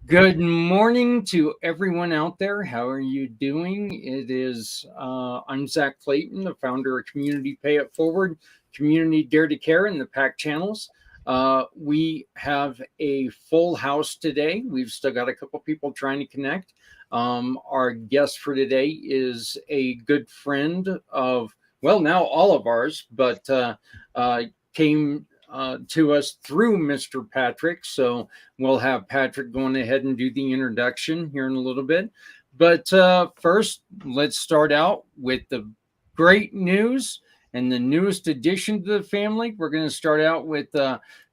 Good morning to everyone out there. How are you doing? I'm Zach Clayton, the founder of Community Pay It Forward, Community Dare to Care, and the PAC channels. We have a full house today. We've still got a couple people trying to connect. Our guest for today is a good friend of, well, now all of ours, but came to us through Mr. Patrick. So we'll have Patrick going ahead and do the introduction here in a little bit. But first, let's start out with the great news and the newest addition to the family. We're going to start out with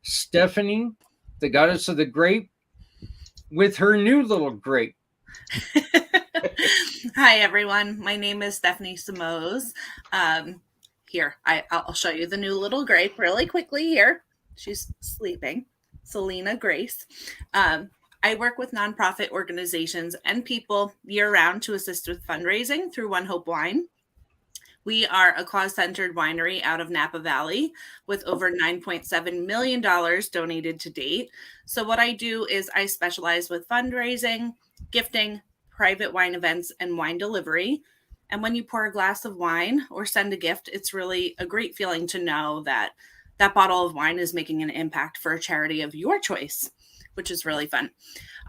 Stephanie, the goddess of the grape, with her new little grape. Hi, everyone. My name is Stephanie Simoes. Here, I'll show you the new little grape really quickly here. She's sleeping. Selena Grace. I work with nonprofit organizations and people year-round to assist with fundraising through One Hope Wine. We are a cause-centered winery out of Napa Valley with over $9.7 million donated to date. So what I do is I specialize with fundraising, gifting, private wine events, and wine delivery. And when you pour a glass of wine or send a gift, it's really a great feeling to know that that bottle of wine is making an impact for a charity of your choice, which is really fun.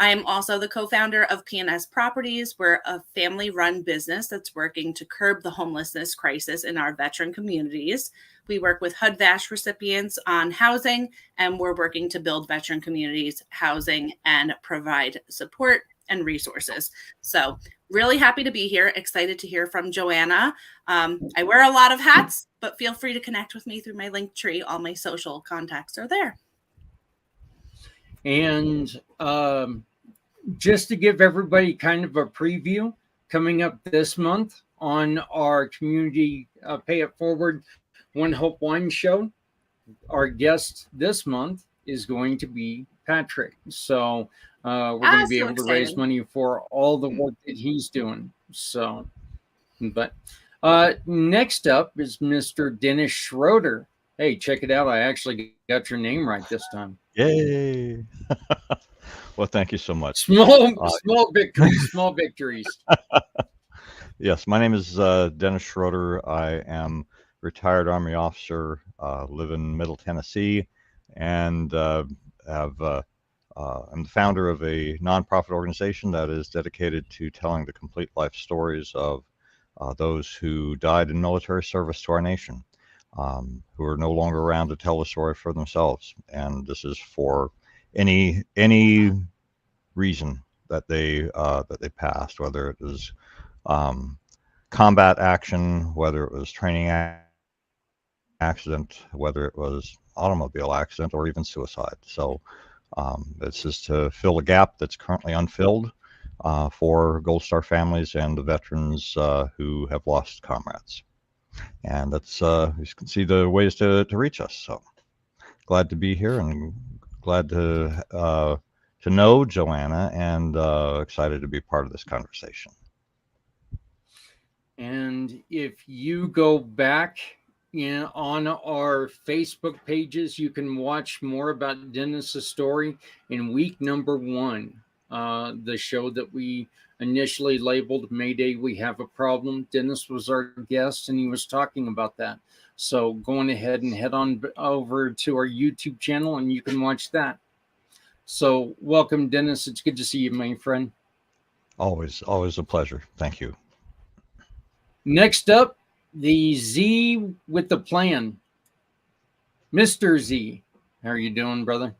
I am also the co-founder of P&S Properties. We're a family-run business that's working to curb the homelessness crisis in our veteran communities. We work with HUD-VASH recipients on housing, and we're working to build veteran communities, housing, and provide support and resources. So really happy to be here. Excited to hear from Joanna. I wear a lot of hats, but feel free to connect with me through my link tree. All my social contacts are there. And just to give everybody kind of a preview, coming up this month on our Community Pay It Forward One Hope Wine Show, our guest this month is going to be Patrick. So we're going to be able to raise money for all the work that he's doing. So, but next up is Mr. Dennis Schroeder. Hey, check it out. I actually got your name right this time. Yay. Well, thank you so much. Small victories, small victories. Yes, my name is Dennis Schroeder. I am retired Army officer, live in Middle Tennessee, and I'm the founder of a nonprofit organization that is dedicated to telling the complete life stories of those who died in military service to our nation, who are no longer around to tell the story for themselves. And this is for any reason that they passed, whether it was combat action, whether it was training accident, whether it was automobile accident, or even suicide. So this is to fill a gap that's currently unfilled for Gold Star families and the veterans who have lost comrades. And that's you can see the ways to reach us. So glad to be here and glad to know Joanna, and excited to be part of this conversation. And if you go back on our Facebook pages, you can watch more about Dennis's story in week number 1, the show that we initially labeled Mayday, We Have a Problem. Dennis was our guest and he was talking about that. So going ahead and head on over to our YouTube channel and you can watch that. So welcome, Dennis. It's good to see you, my friend. Always a pleasure. Thank you. Next up, the Z with the plan. Mr. Z, how are you doing, brother?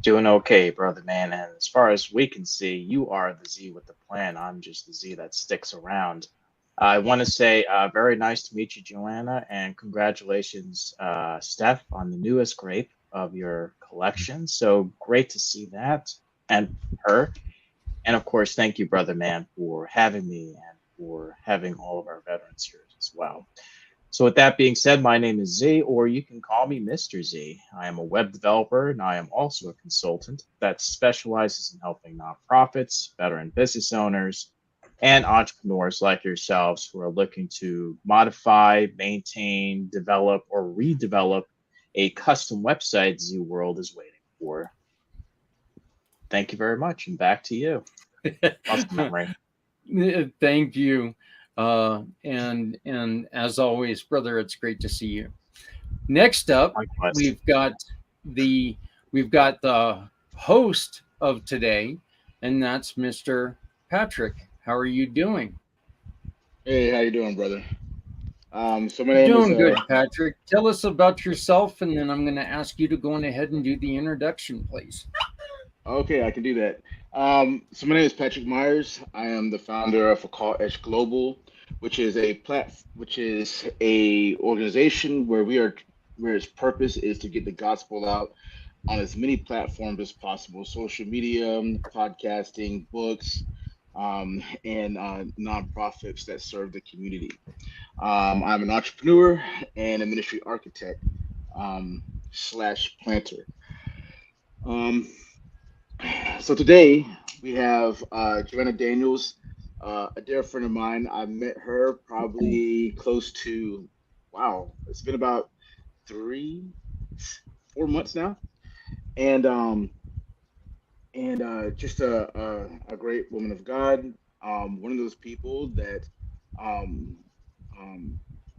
Doing okay, brother, man. And as far as we can see, you are the Z with the plan. I'm just the Z that sticks around. I want to say very nice to meet you, Joanna, and congratulations, Steph, on the newest grape of your collection. So great to see that. and her. And of course, thank you, Brother Man, for having me and for having all of our veterans here as well. So, with that being said, my name is Z, or you can call me Mr. Z. I am a web developer and I am also a consultant that specializes in helping nonprofits, veteran business owners, and entrepreneurs like yourselves who are looking to modify, maintain, develop, or redevelop a custom website Z World is waiting for. Thank you very much, and back to you. Muscle memory. Thank you. And as always, brother, it's great to see you. Next up, Likewise. we've got the host of today, and that's Mr. Patrick. How are you doing? Hey, how you doing, brother? So my name is Doing good, Patrick. Tell us about yourself, and then I'm going to ask you to go on ahead and do the introduction, please. okay, I can do that. So my name is Patrick Myers. I am the founder of a Call Edge Global, which is a organization where its purpose is to get the gospel out on as many platforms as possible: social media, podcasting, books, and nonprofits that serve the community. I'm an entrepreneur and a ministry architect slash planter. Um, so today we have Joanna Daniels, a dear friend of mine. I met her probably close to, wow, it's been about 4 months now, and just a great woman of God. One of those people that, um,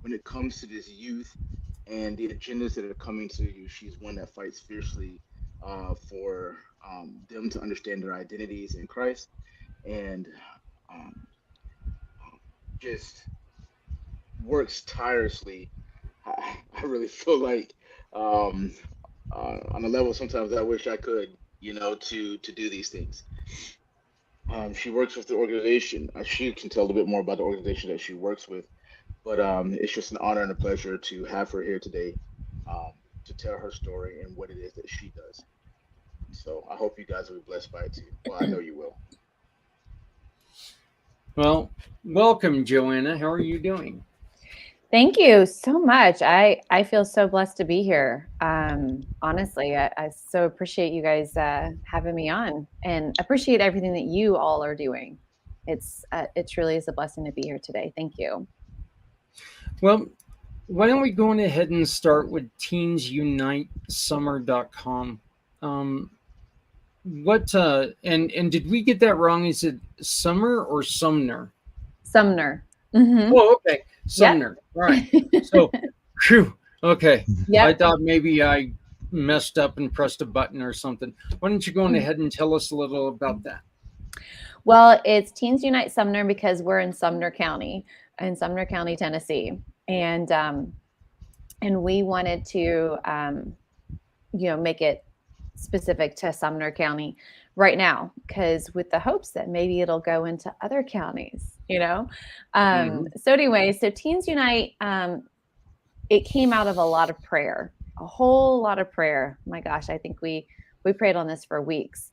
when it comes to this youth and the agendas that are coming to you, she's one that fights fiercely for them to understand their identities in Christ and um, just works tirelessly. I really feel like um, on a level sometimes I wish I could, to do these things. She works with the organization. She can tell a little bit more about the organization that she works with, but it's just an honor and a pleasure to have her here today um, to tell her story and what it is that she does. So I hope you guys will be blessed by it too. Well, I know you will. Well, welcome, Joanna. How are you doing? Thank you so much. I feel so blessed to be here. Honestly, I so appreciate you guys having me on, and appreciate everything that you all are doing. It truly is a blessing to be here today. Thank you. Well, why don't we go on ahead and start with teensunitesummer.com. What and did we get that wrong? Is it Summer or Sumner? Sumner. Mm-hmm. Oh, okay. Sumner. Yep. All right. So, phew, okay. Yep. I thought maybe I messed up and pressed a button or something. Why don't you go on ahead and tell us a little about that? Well, it's Teens Unite Sumner because we're in Sumner County, Tennessee, and we wanted to make it specific to Sumner County right now, because with the hopes that maybe it'll go into other counties, So anyway, so Teens Unite, it came out of a lot of prayer, a whole lot of prayer. My gosh, I think we prayed on this for weeks,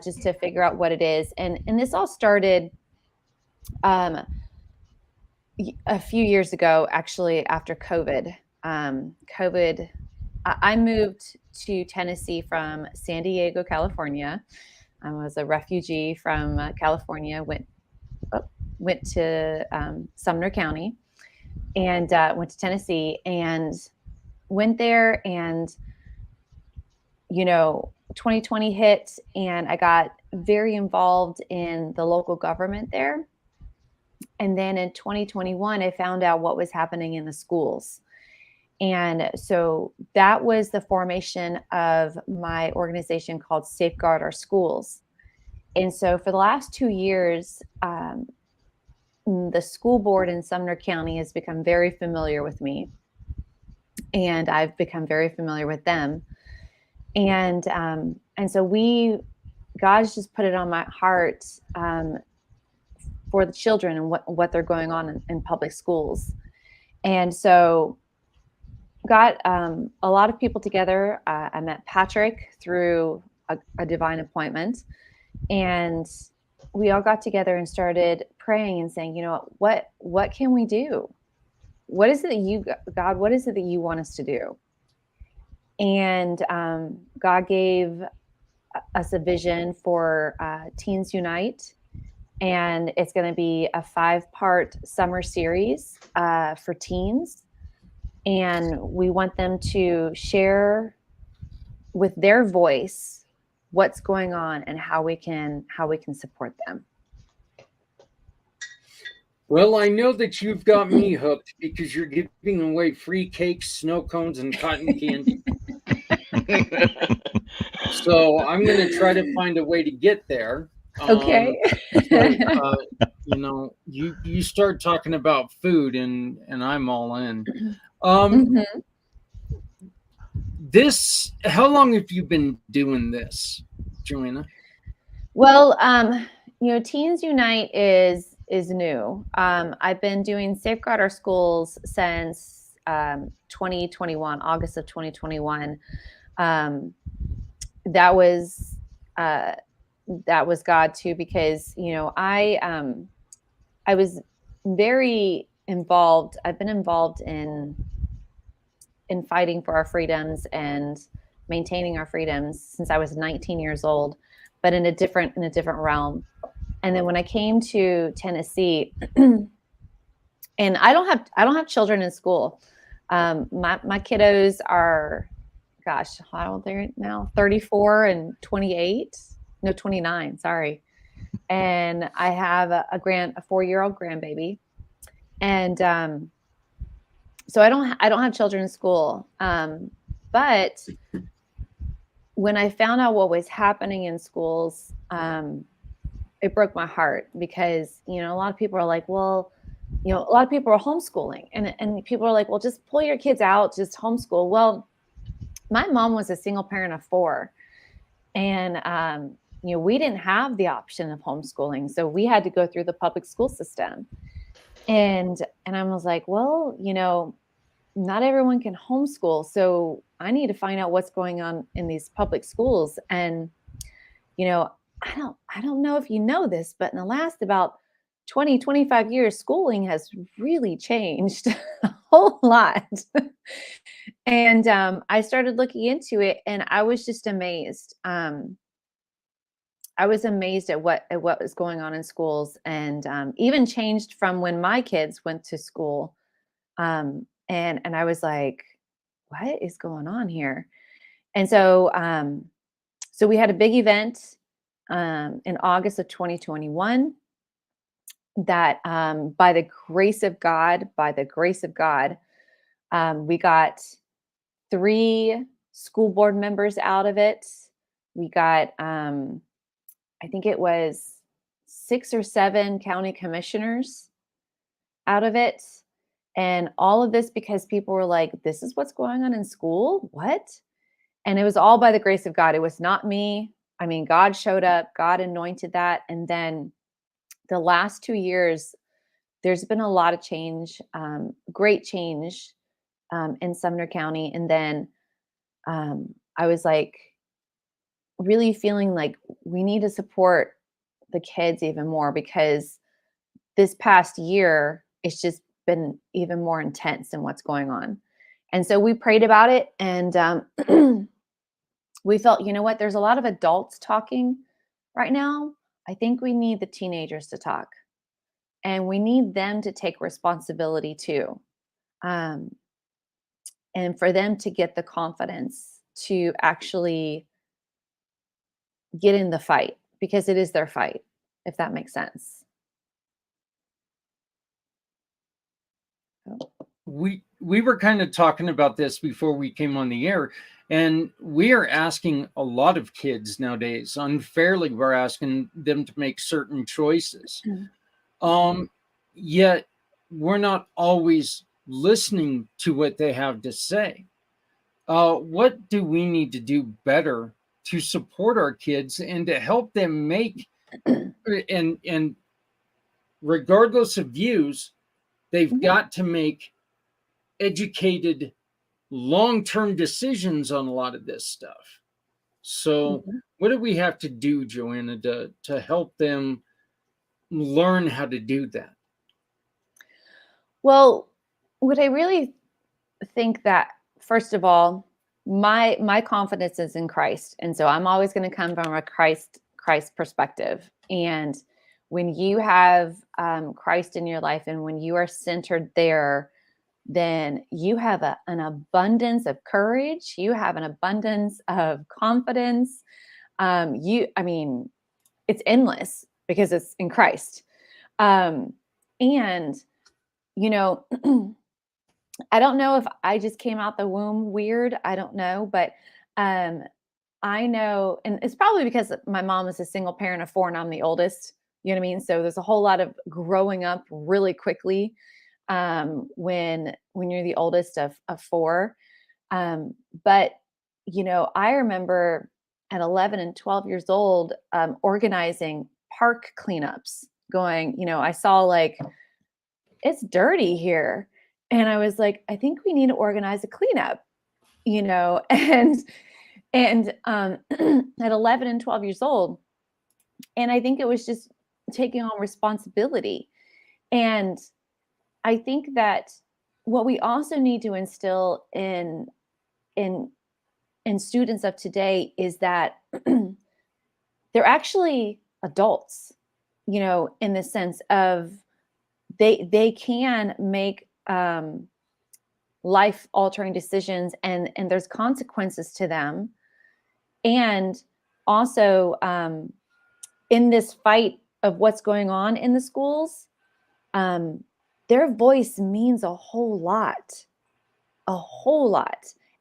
just to figure out what it is. And this all started a few years ago, actually, after COVID. I moved to Tennessee from San Diego, California. I was a refugee from California, went to Sumner County, and went to Tennessee, and went there, and 2020 hit, and I got very involved in the local government there. And then in 2021, I found out what was happening in the schools. And so that was the formation of my organization called Safeguard Our Schools. And so for the last 2 years, the school board in Sumner County has become very familiar with me, and I've become very familiar with them. And so God's just put it on my heart for the children and what they're going on in public schools. And so got a lot of people together. I met Patrick through a divine appointment, and we all got together and started praying and saying, what can we do? What is it that God, what is it that you want us to do? And God gave us a vision for Teens Unite, and it's going to be a 5-part summer series for teens, and we want them to share with their voice what's going on and how we can support them. Well, I know that you've got me hooked because you're giving away free cakes, snow cones, and cotton candy. So I'm going to try to find a way to get there. Okay. But, you start talking about food, and I'm all in. How long have you been doing this, Joanna? Well, Teens Unite is new. I've been doing Safeguard Our Schools since 2021, August of 2021. That was God too, because I was very involved. I've been involved in fighting for our freedoms and maintaining our freedoms since I was 19 years old, but in a different realm. And then when I came to Tennessee, and I don't have children in school. My kiddos are, gosh, how old are they now? 34 and 28. No, 29. Sorry. And I have a 4-year-old grandbaby, and so I don't have children in school. But when I found out what was happening in schools, it broke my heart, because a lot of people are like, well, a lot of people are homeschooling, and people are like, well, just pull your kids out, just homeschool. Well, my mom was a single parent of 4, and we didn't have the option of homeschooling, so we had to go through the public school system. And I was like, well, not everyone can homeschool, so I need to find out what's going on in these public schools. And I don't know if you know this, but in the last about 25 years, schooling has really changed a whole lot. And I started looking into it, and I was just amazed. I was amazed at what was going on in schools, and even changed from when my kids went to school. And I was like, what is going on here? And so we had a big event in August of 2021 that by the grace of God, we got 3 school board members out of it. We got, I think it was 6 or 7 county commissioners out of it. And all of this because people were like, this is what's going on in school? What? And it was all by the grace of God. It was not me. I mean, God showed up, God anointed that. And then the last 2 years, there's been a lot of change, great change in Sumner County. And then I was like, really feeling like we need to support the kids even more, because this past year, it's just been even more intense in what's going on. And so we prayed about it, and we felt, what, there's a lot of adults talking right now. I think we need the teenagers to talk, and we need them to take responsibility too. And for them to get the confidence to actually get in the fight, because it is their fight, if that makes sense. We were kind of talking about this before we came on the air, and we are asking a lot of kids nowadays, unfairly, we're asking them to make certain choices. Yet we're not always listening to what they have to say. What do we need to do better to support our kids and to help them make, and regardless of views, they've got to make educated long-term decisions on a lot of this stuff? So, Mhm. what do we have to do, Joanna, to help them learn how to do that? Well, what I really think that, first of all, my confidence is in Christ, and so I'm always going to come from a Christ perspective. And when you have Christ in your life, and when you are centered there, then you have an abundance of courage. You have an abundance of confidence. I mean, it's endless because it's in Christ. And you know. I don't know if I just came out the womb weird. I don't know, but um, I know, and it's probably because my mom is a single parent of four, and I'm the oldest. You know what I mean? So there's a whole lot of growing up really quickly when you're the oldest of four. But I remember at 11 and 12 years old organizing park cleanups. Going, I saw like it's dirty here. And I was like, I think we need to organize a cleanup, and at 11 and 12 years old. And I think it was just taking on responsibility. And I think that what we also need to instill in in students of today is that they're actually adults, in the sense of they can make life altering decisions, and there's consequences to them. And also in this fight of what's going on in the schools, um, their voice means a whole lot,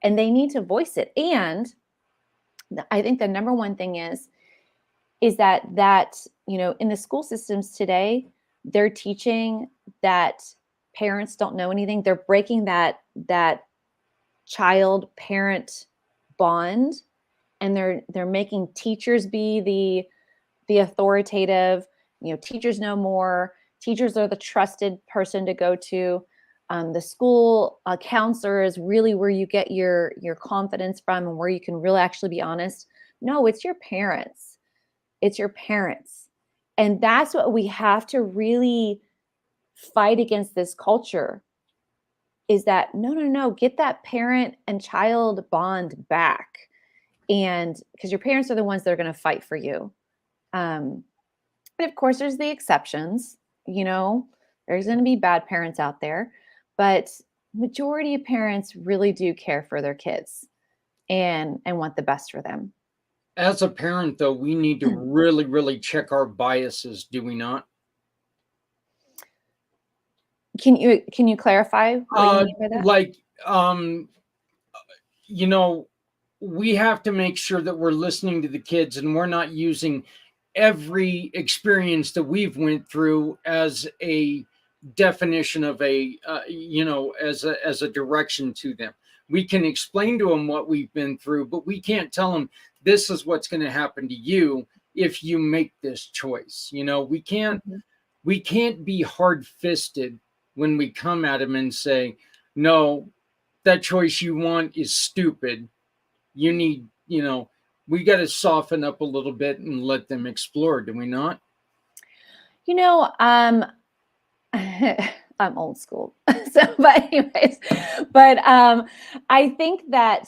and they need to voice it. And I think the number one thing is that in the school systems today, they're teaching that parents don't know anything. They're breaking that child parent bond, and they're making teachers be the authoritative. Teachers know more. Teachers are the trusted person to go to. The school counselor is really where you get your confidence from, and where you can really actually be honest. No, it's your parents. It's your parents. And that's what we have to really fight against, this culture, is that no, get that parent and child bond back. And because your parents are the ones that are going to fight for you. But of course, there's the exceptions. There's going to be bad parents out there, but majority of parents really do care for their kids and want the best for them. As a parent, though, we need to really, really check our biases, do we not? Can you clarify what you mean by that? Like, you know, we have to make sure that we're listening to the kids, and we're not using every experience that we've went through as a definition of as a direction to them. We can explain to them what we've been through, but we can't tell them this is what's going to happen to you if you make this choice. We can't be hard-fisted when we come at them and say, no, that choice you want is stupid. You need, we got to soften up a little bit and let them explore, do we not? I'm old school. But anyways, I think that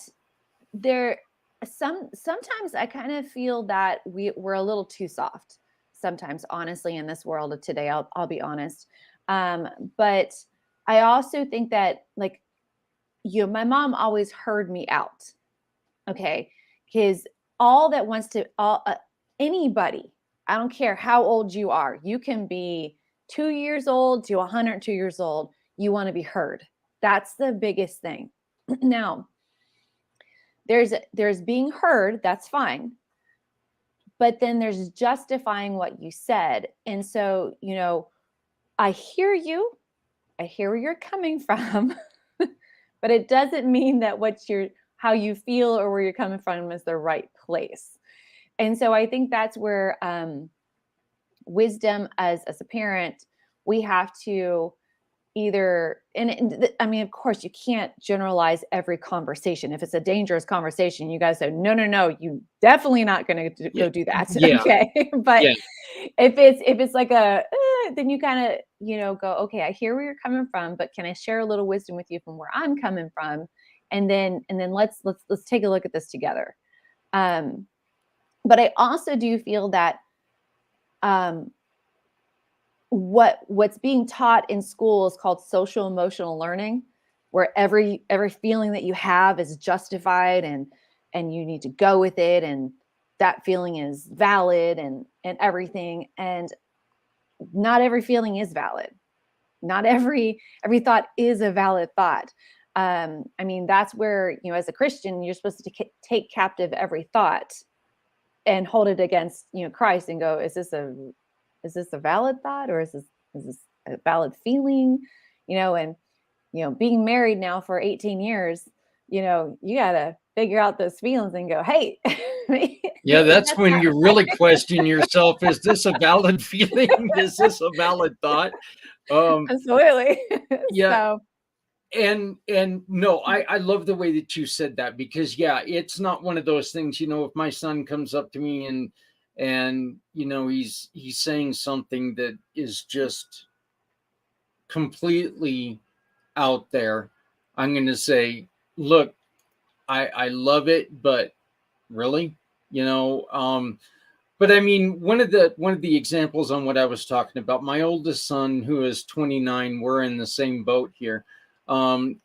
sometimes I kind of feel that we're a little too soft sometimes, honestly, in this world of today. I'll be honest. But I also think that, like, my mom always heard me out. Okay. Because anybody, I don't care how old you are, you can be 2 years old to 102 years old. You want to be heard. That's the biggest thing. Now, there's being heard, that's fine. But then there's justifying what you said. And so, I hear you. I hear where you're coming from. But it doesn't mean that how you feel or where you're coming from is the right place. And so I think that's where wisdom as a parent, we have to either, I mean, of course, you can't generalize every conversation. If it's a dangerous conversation, you guys say, no, you definitely not going to Yeah. go do that. Yeah. Okay. But Yeah. if it's like then you kind of, go, okay, I hear where you're coming from, but can I share a little wisdom with you from where I'm coming from? And then let's take a look at this together. But I also do feel that what's being taught in school is called social emotional learning, where every feeling that you have is justified, and you need to go with it, and that feeling is valid, and everything. And not every feeling is valid. Not every thought is a valid thought. I mean, that's where, as a Christian, you're supposed to take captive every thought and hold it against, Christ, and go, is this a valid thought, or is this a valid feeling? And being married now for 18 years, you got to figure out those feelings and go, hey. Yeah, that's when you really question yourself. Is this a valid feeling? Is this a valid thought? Absolutely. Yeah. So, And no, I love the way that you said that, because it's not one of those things, if my son comes up to me and he's saying something that is just completely out there, I'm going to say, look, I love it, but really, but I mean, one of the examples on what I was talking about, my oldest son, who is 29, we're in the same boat here. And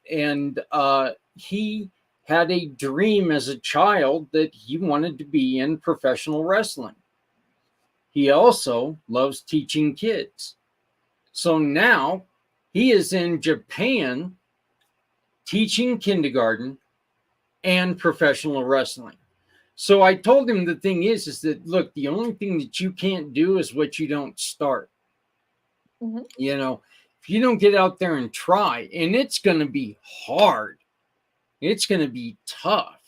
he had a dream as a child that he wanted to be in professional wrestling. He also loves teaching kids. So now he is in Japan teaching kindergarten and professional wrestling. So I told him the thing is that, look, the only thing that you can't do is what you don't start. mm-hmm. If you don't get out there and try, and it's going to be hard, it's going to be tough.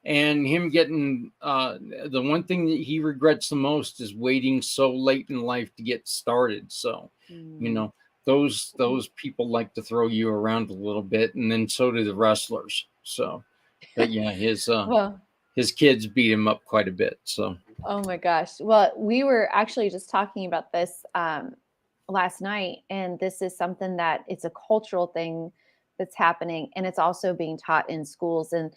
And him getting the one thing that he regrets the most is waiting so late in life to get started. So, those people like to throw you around a little bit, and then so do the wrestlers. So, but yeah, his kids beat him up quite a bit. So, oh my gosh. Well, we were actually just talking about this last night, and this is something that it's a cultural thing that's happening, and it's also being taught in schools, and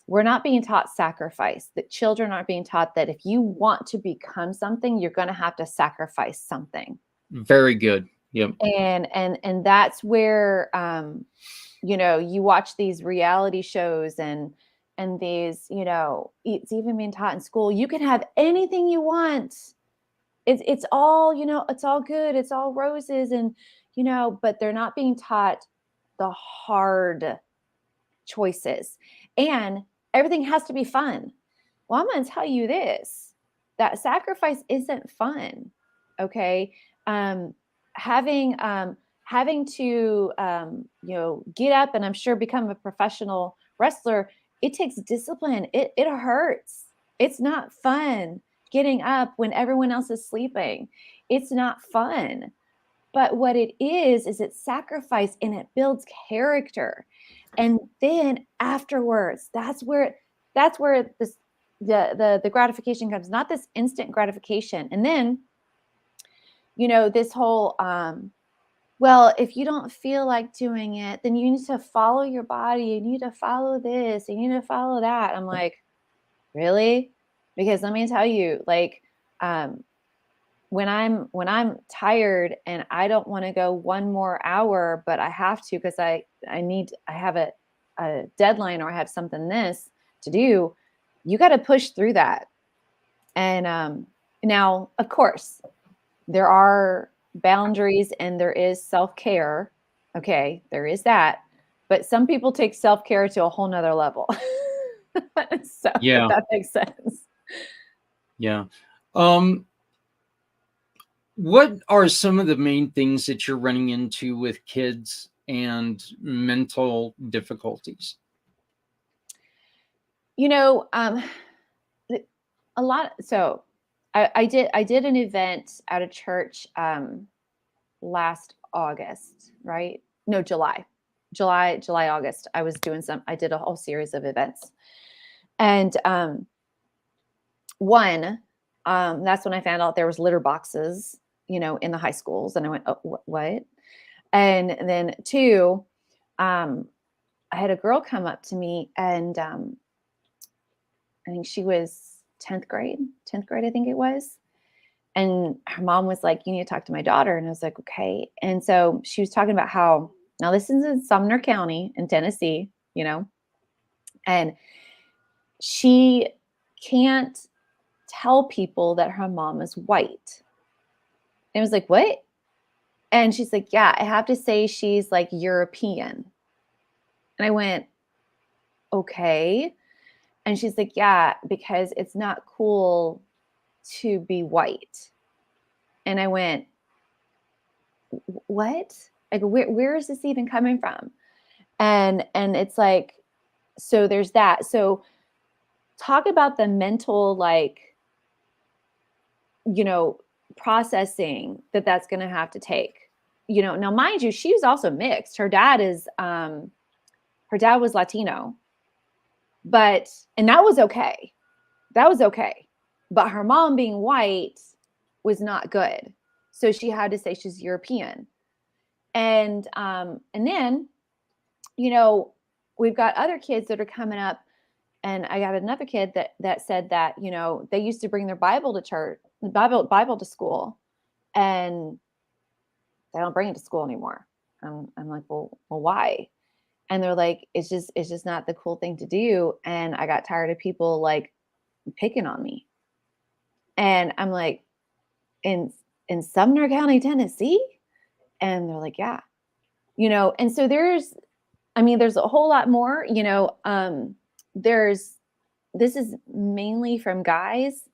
we're not being taught sacrifice. That children aren't being taught that if you want to become something, you're going to have to sacrifice something. Very good. Yep. And that's where you watch these reality shows and these, it's even being taught in school. You can have anything you want. It's all, it's all good. It's all roses, and but they're not being taught the hard choices, and everything has to be fun. Well, I'm going to tell you this, that sacrifice isn't fun. Okay. Having to, get up and I'm sure become a professional wrestler, it takes discipline. It hurts. It's not fun getting up when everyone else is sleeping. It's not fun. But what it is it's sacrifice, and it builds character. And then afterwards, that's where this the gratification comes, not this instant gratification. And then, this whole well, if you don't feel like doing it, then you need to follow your body. You need to follow this. You need to follow that. I'm like, really? Because let me tell you, like, when I'm tired and I don't want to go one more hour, but I have to because I have a deadline, or I have something to do, you got to push through that. And now, of course, there are boundaries and there is self-care. Okay, there is that. But some people take self-care to a whole nother level. So yeah, if that makes sense. Yeah. What are some of the main things that you're running into with kids and mental difficulties? A lot. So I did an event at a church last August, right? No, July, August. I did a whole series of events. And one, that's when I found out there was litter boxes, in the high schools. And I went, oh, what? And then two, I had a girl come up to me, and I think she was 10th grade, I think it was. And her mom was like, you need to talk to my daughter. And I was like, okay. And so she was talking about how, now this is in Sumner County in Tennessee, and she can't tell people that her mom is white. And I was like, what? And she's like, yeah, I have to say she's like European. And I went, okay. And she's like, yeah, because it's not cool to be white. And I went, what? Like, where is this even coming from? And it's like, so there's that. So talk about the mental, like, processing that's going to have to take, now mind you, she was also mixed. Her dad was Latino, and that was okay. But her mom being white was not good. So she had to say she's European. And then, we've got other kids that are coming up, and I got another kid that said that, they used to bring their Bible to church, Bible to school, and they don't bring it to school anymore. I'm like, well, why? And they're like, it's just not the cool thing to do. And I got tired of people like picking on me. And I'm like, in Sumner County, Tennessee? And they're like, yeah, and so there's a whole lot more, this is mainly from guys.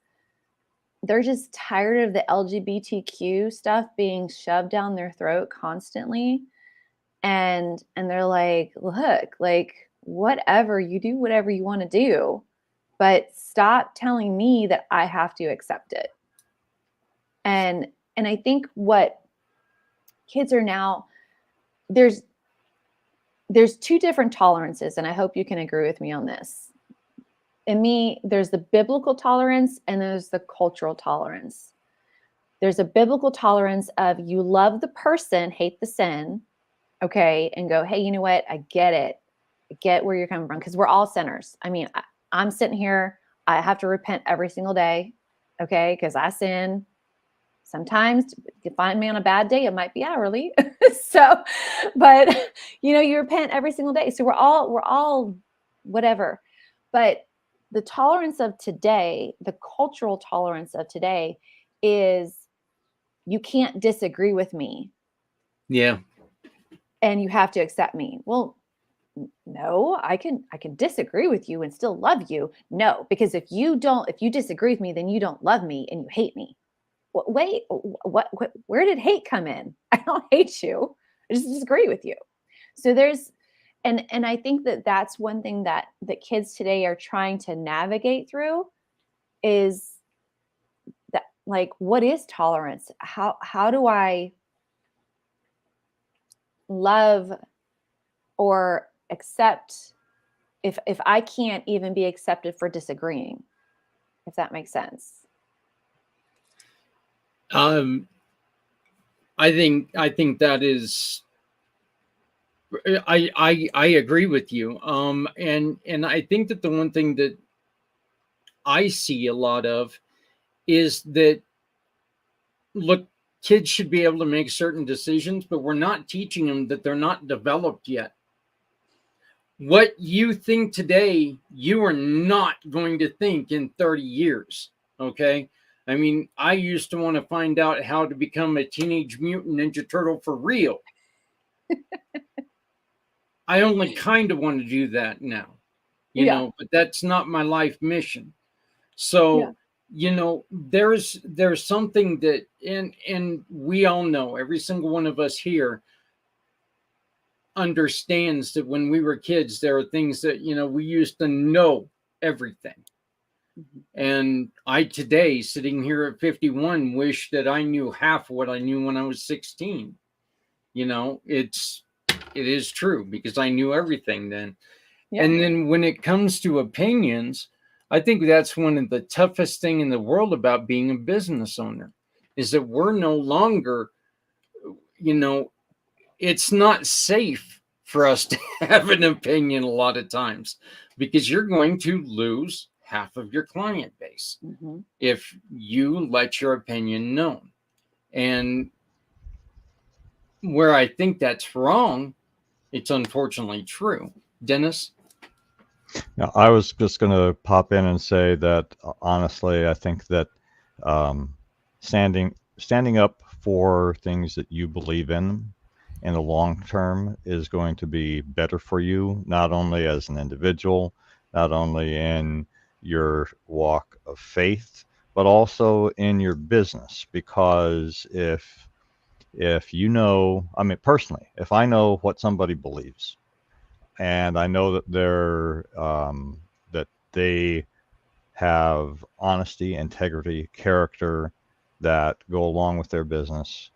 They're just tired of the LGBTQ stuff being shoved down their throat constantly. And they're like, look, like, whatever, you do whatever you want to do, but stop telling me that I have to accept it. And I think what kids are now, there's two different tolerances, and I hope you can agree with me on this. In me, there's the biblical tolerance and there's the cultural tolerance. There's a biblical tolerance of you love the person, hate the sin, okay, and go, hey, you know what? I get it. I get where you're coming from, because we're all sinners. I mean, I'm sitting here, I have to repent every single day, okay, because I sin. Sometimes you find me on a bad day, it might be hourly. So, but you repent every single day. So we're all whatever. But the tolerance of today, the cultural tolerance of today, is you can't disagree with me. Yeah. And you have to accept me. Well, no, I can disagree with you and still love you. No, because if you disagree with me, then you don't love me and you hate me. Wait, what, where did hate come in? I don't hate you. I just disagree with you. So there's, and I think that's one thing that kids today are trying to navigate through, is that, like, what is tolerance? How do I love or accept if I can't even be accepted for disagreeing, if that makes sense? I think that is, I agree with you. And I think that the one thing that I see a lot of is that, look, kids should be able to make certain decisions, but we're not teaching them that they're not developed yet. What you think today, you are not going to think in 30 years. Okay. I mean, I used to want to find out how to become a Teenage Mutant Ninja Turtle for real. I only kind of want to do that now, you know, but that's not my life mission. So, there's something that, and we all know, every single one of us here understands that when we were kids, there are things that, we used to know everything. Mm-hmm. And I today, sitting here at 51, wish that I knew half what I knew when I was 16. it is true because I knew everything then. Yeah. And then when it comes to opinions, I think that's one of the toughest thing in the world about being a business owner is that we're no longer, it's not safe for us to have an opinion a lot of times because you're going to lose half of your client base if you let your opinion known. And where I think that's wrong, it's unfortunately true. Dennis? Now, I was just going to pop in and say that honestly, I think that standing up for things that you believe in the long term is going to be better for you, not only as an individual, not only in your walk of faith, but also in your business. Because if you know, I mean, personally, if I know what somebody believes, and I know that that they have honesty, integrity, character that go along with their business,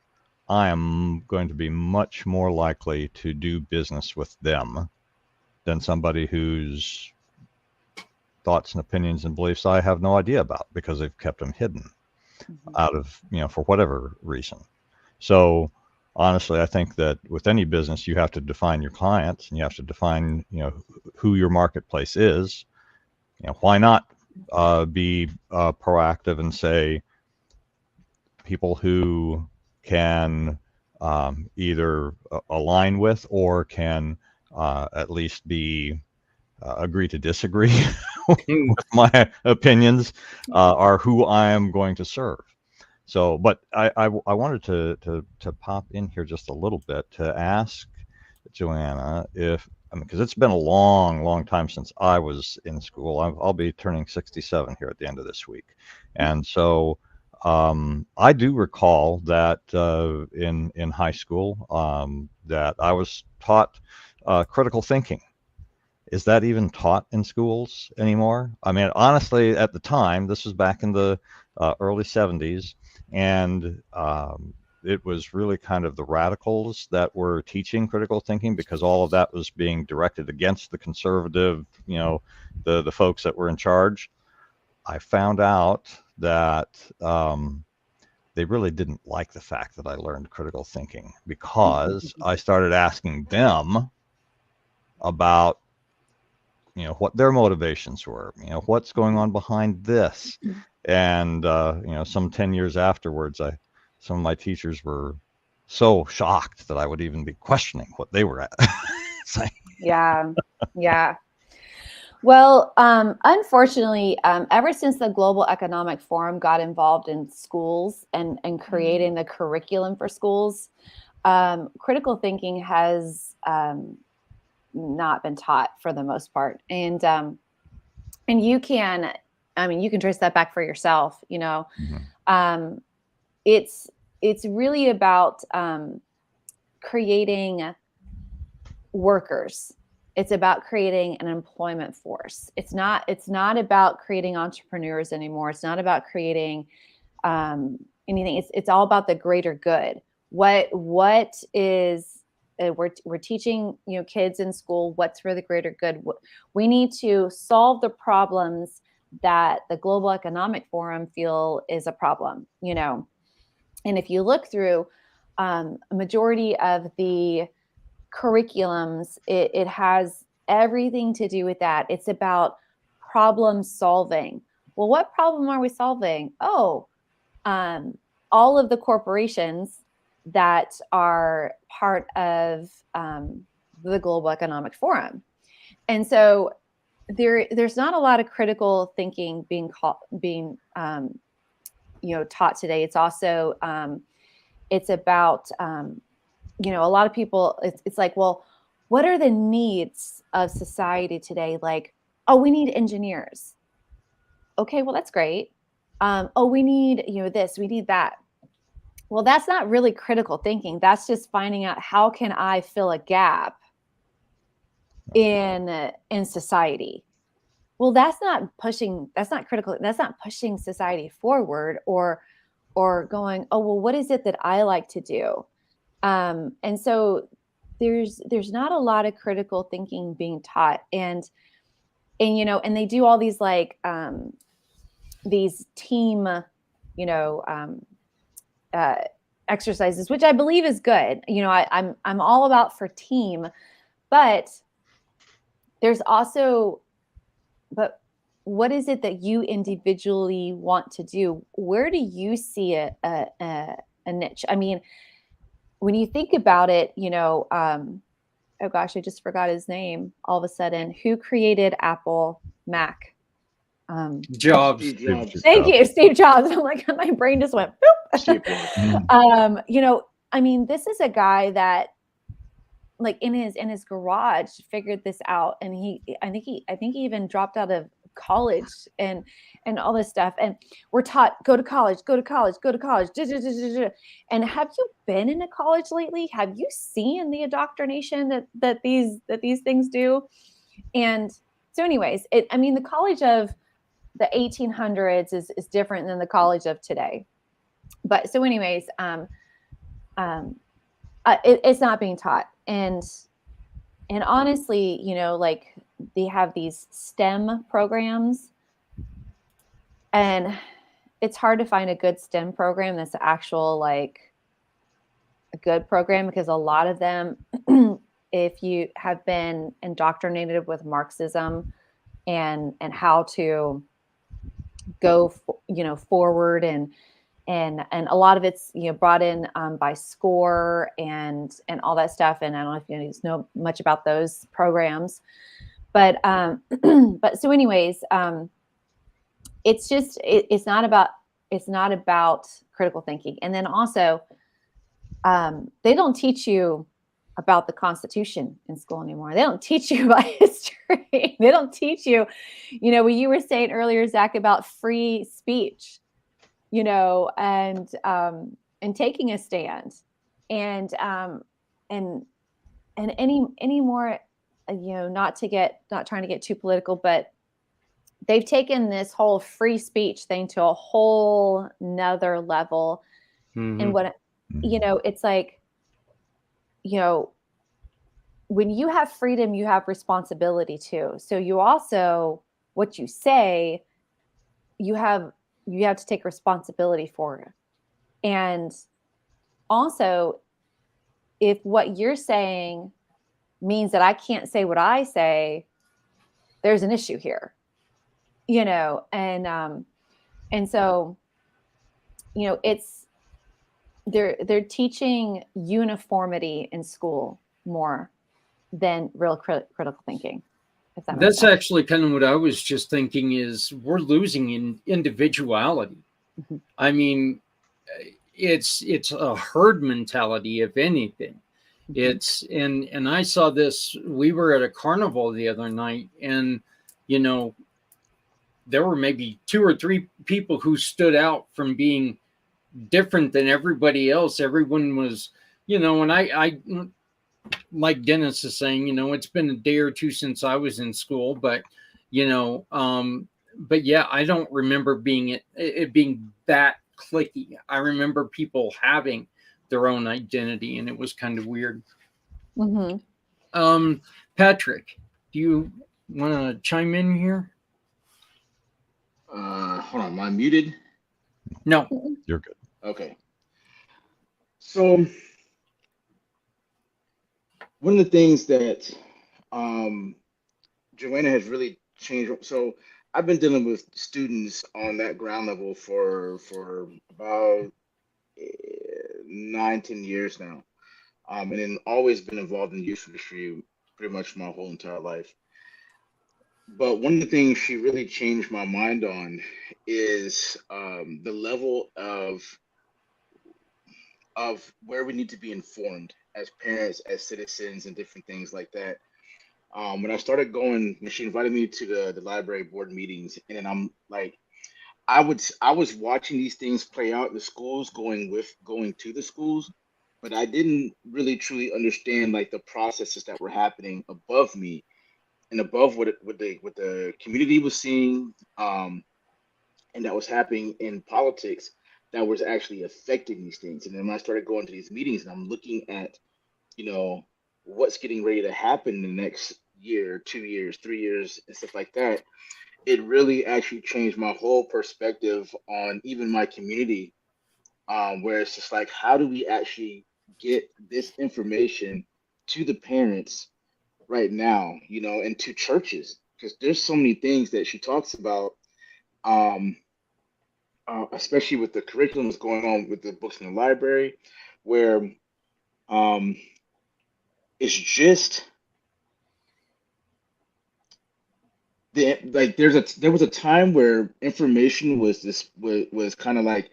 I am going to be much more likely to do business with them than somebody whose thoughts and opinions and beliefs I have no idea about because they've kept them hidden out of, for whatever reason. So honestly, I think that with any business, you have to define your clients and you have to define, who your marketplace is. Why not be proactive and say people who can either align with or can at least be agree to disagree with my opinions are who I am going to serve. So, but I wanted to pop in here just a little bit to ask Joanna because it's been a long time since I was in school. I'll be turning 67 here at the end of this week, and so I do recall that in high school that I was taught critical thinking. Is that even taught in schools anymore? I mean, honestly, at the time, this was back in the early 70s, and it was really kind of the radicals that were teaching critical thinking because all of that was being directed against the conservative, the folks that were in charge. I found out that they really didn't like the fact that I learned critical thinking because I started asking them about what their motivations were, what's going on behind this. And some 10 years afterwards, some of my teachers were so shocked that I would even be questioning what they were saying. Yeah. Well, unfortunately, ever since the Global Economic Forum got involved in schools and creating the curriculum for schools, critical thinking has not been taught for the most part. And you can trace that back for yourself, it's really about creating workers. It's about creating an employment force. It's not about creating entrepreneurs anymore. It's not about creating anything. It's all about the greater good. What is we're teaching kids in school what's for the greater good. We need to solve the problems that the Global Economic Forum feel is a problem. And if you look through a majority of the curriculums, it has everything to do with that. It's about problem solving. Well, what problem are we solving? All of the corporations that are part of the Global Economic Forum. And so there's not a lot of critical thinking being taught today. It's also it's about a lot of people, it's like, well, what are the needs of society today? Like, we need engineers. Okay, well, that's great. We need, this, we need that. Well, that's not really critical thinking. That's just finding out how can I fill a gap in society. Well, that's not critical. That's not pushing society forward or going, well, what is it that I like to do? And so there's not a lot of critical thinking being taught, and you know, and they do all these like these team, you know, exercises, which I believe is good. You know, I'm all about for team, but there's also, but what is it that you individually want to do? Where do you see a niche? I mean, when you think about it, you know, oh gosh, I just forgot his name all of a sudden. Who created Apple, Mac? Jobs. Steve Jobs. Thank you, Steve Jobs. I'm like, my brain just went boop. Steve Jobs. You know, I mean, this is a guy that, like, in his garage figured this out, and I think he even dropped out of college and all this stuff, and we're taught go to college, go to college, go to college. And have you been in a college lately? Have you seen the indoctrination that these things do? And so anyways, I mean, the college of the 1800s is different than the college of today. But so anyways, it's not being taught. And honestly, you know, like, they have these STEM programs, and it's hard to find a good STEM program that's actual, like, a good program, because a lot of them, if you have been indoctrinated with Marxism and how to go, you know, forward, and a lot of it's, you know, brought in by SCORE and all that stuff. And I don't know if you guys know much about those programs, but but so anyways, it's just it's not about critical thinking. And then also, they don't teach you about the Constitution in school anymore. They don't teach you about history. They don't teach you, you know, what you were saying earlier, Zach, about free speech, you know, and taking a stand, and any more, you know, not trying to get too political, but they've taken this whole free speech thing to a whole nother level. Mm-hmm. And what, you know, it's like, you know, when you have freedom, you have responsibility too. So you also, what you say, you have to take responsibility for it. And also, if what you're saying means that I can't say what I say, there's an issue here, you know. And so, you know, it's they're teaching uniformity in school more than real critical thinking. If that makes That's sense. actually kind of what I was just thinking, is we're losing in individuality. Mm-hmm. I mean, it's a herd mentality, if anything. It's and I saw this. We were at a carnival the other night, and you know, there were maybe 2 or 3 people who stood out from being different than everybody else. Everyone was, you know, and I like Dennis is saying, you know, it's been a day or two since I was in school, but you know, but yeah, I don't remember it being that cliquey. I remember people having their own identity, and it was kind of weird. Mm-hmm. Patrick, do you want to chime in here? Hold on, am I muted? No, You're good. Okay. So one of the things that Joanna has really changed. So I've been dealing with students on that ground level for about 9-10 years now, and then always been involved in the youth industry pretty much my whole entire life. But one of the things she really changed my mind on is the level of where we need to be informed as parents, as citizens, and different things like that. When I started going, when she invited me to the library board meetings, and then I'm like, I was watching these things play out in the schools, going to the schools, but I didn't really truly understand like the processes that were happening above me and above what the community was seeing, and that was happening in politics. that was actually affecting these things. And then when I started going to these meetings and I'm looking at, what's getting ready to happen in the next year, 2 years, 3 years, and stuff like that, it really actually changed my whole perspective on even my community, where it's just like, how do we actually get this information to the parents right now, and to churches? Because there's so many things that she talks about, um, especially with the curriculums going on with the books in the library, where um, it's just there was a time where information was kind of like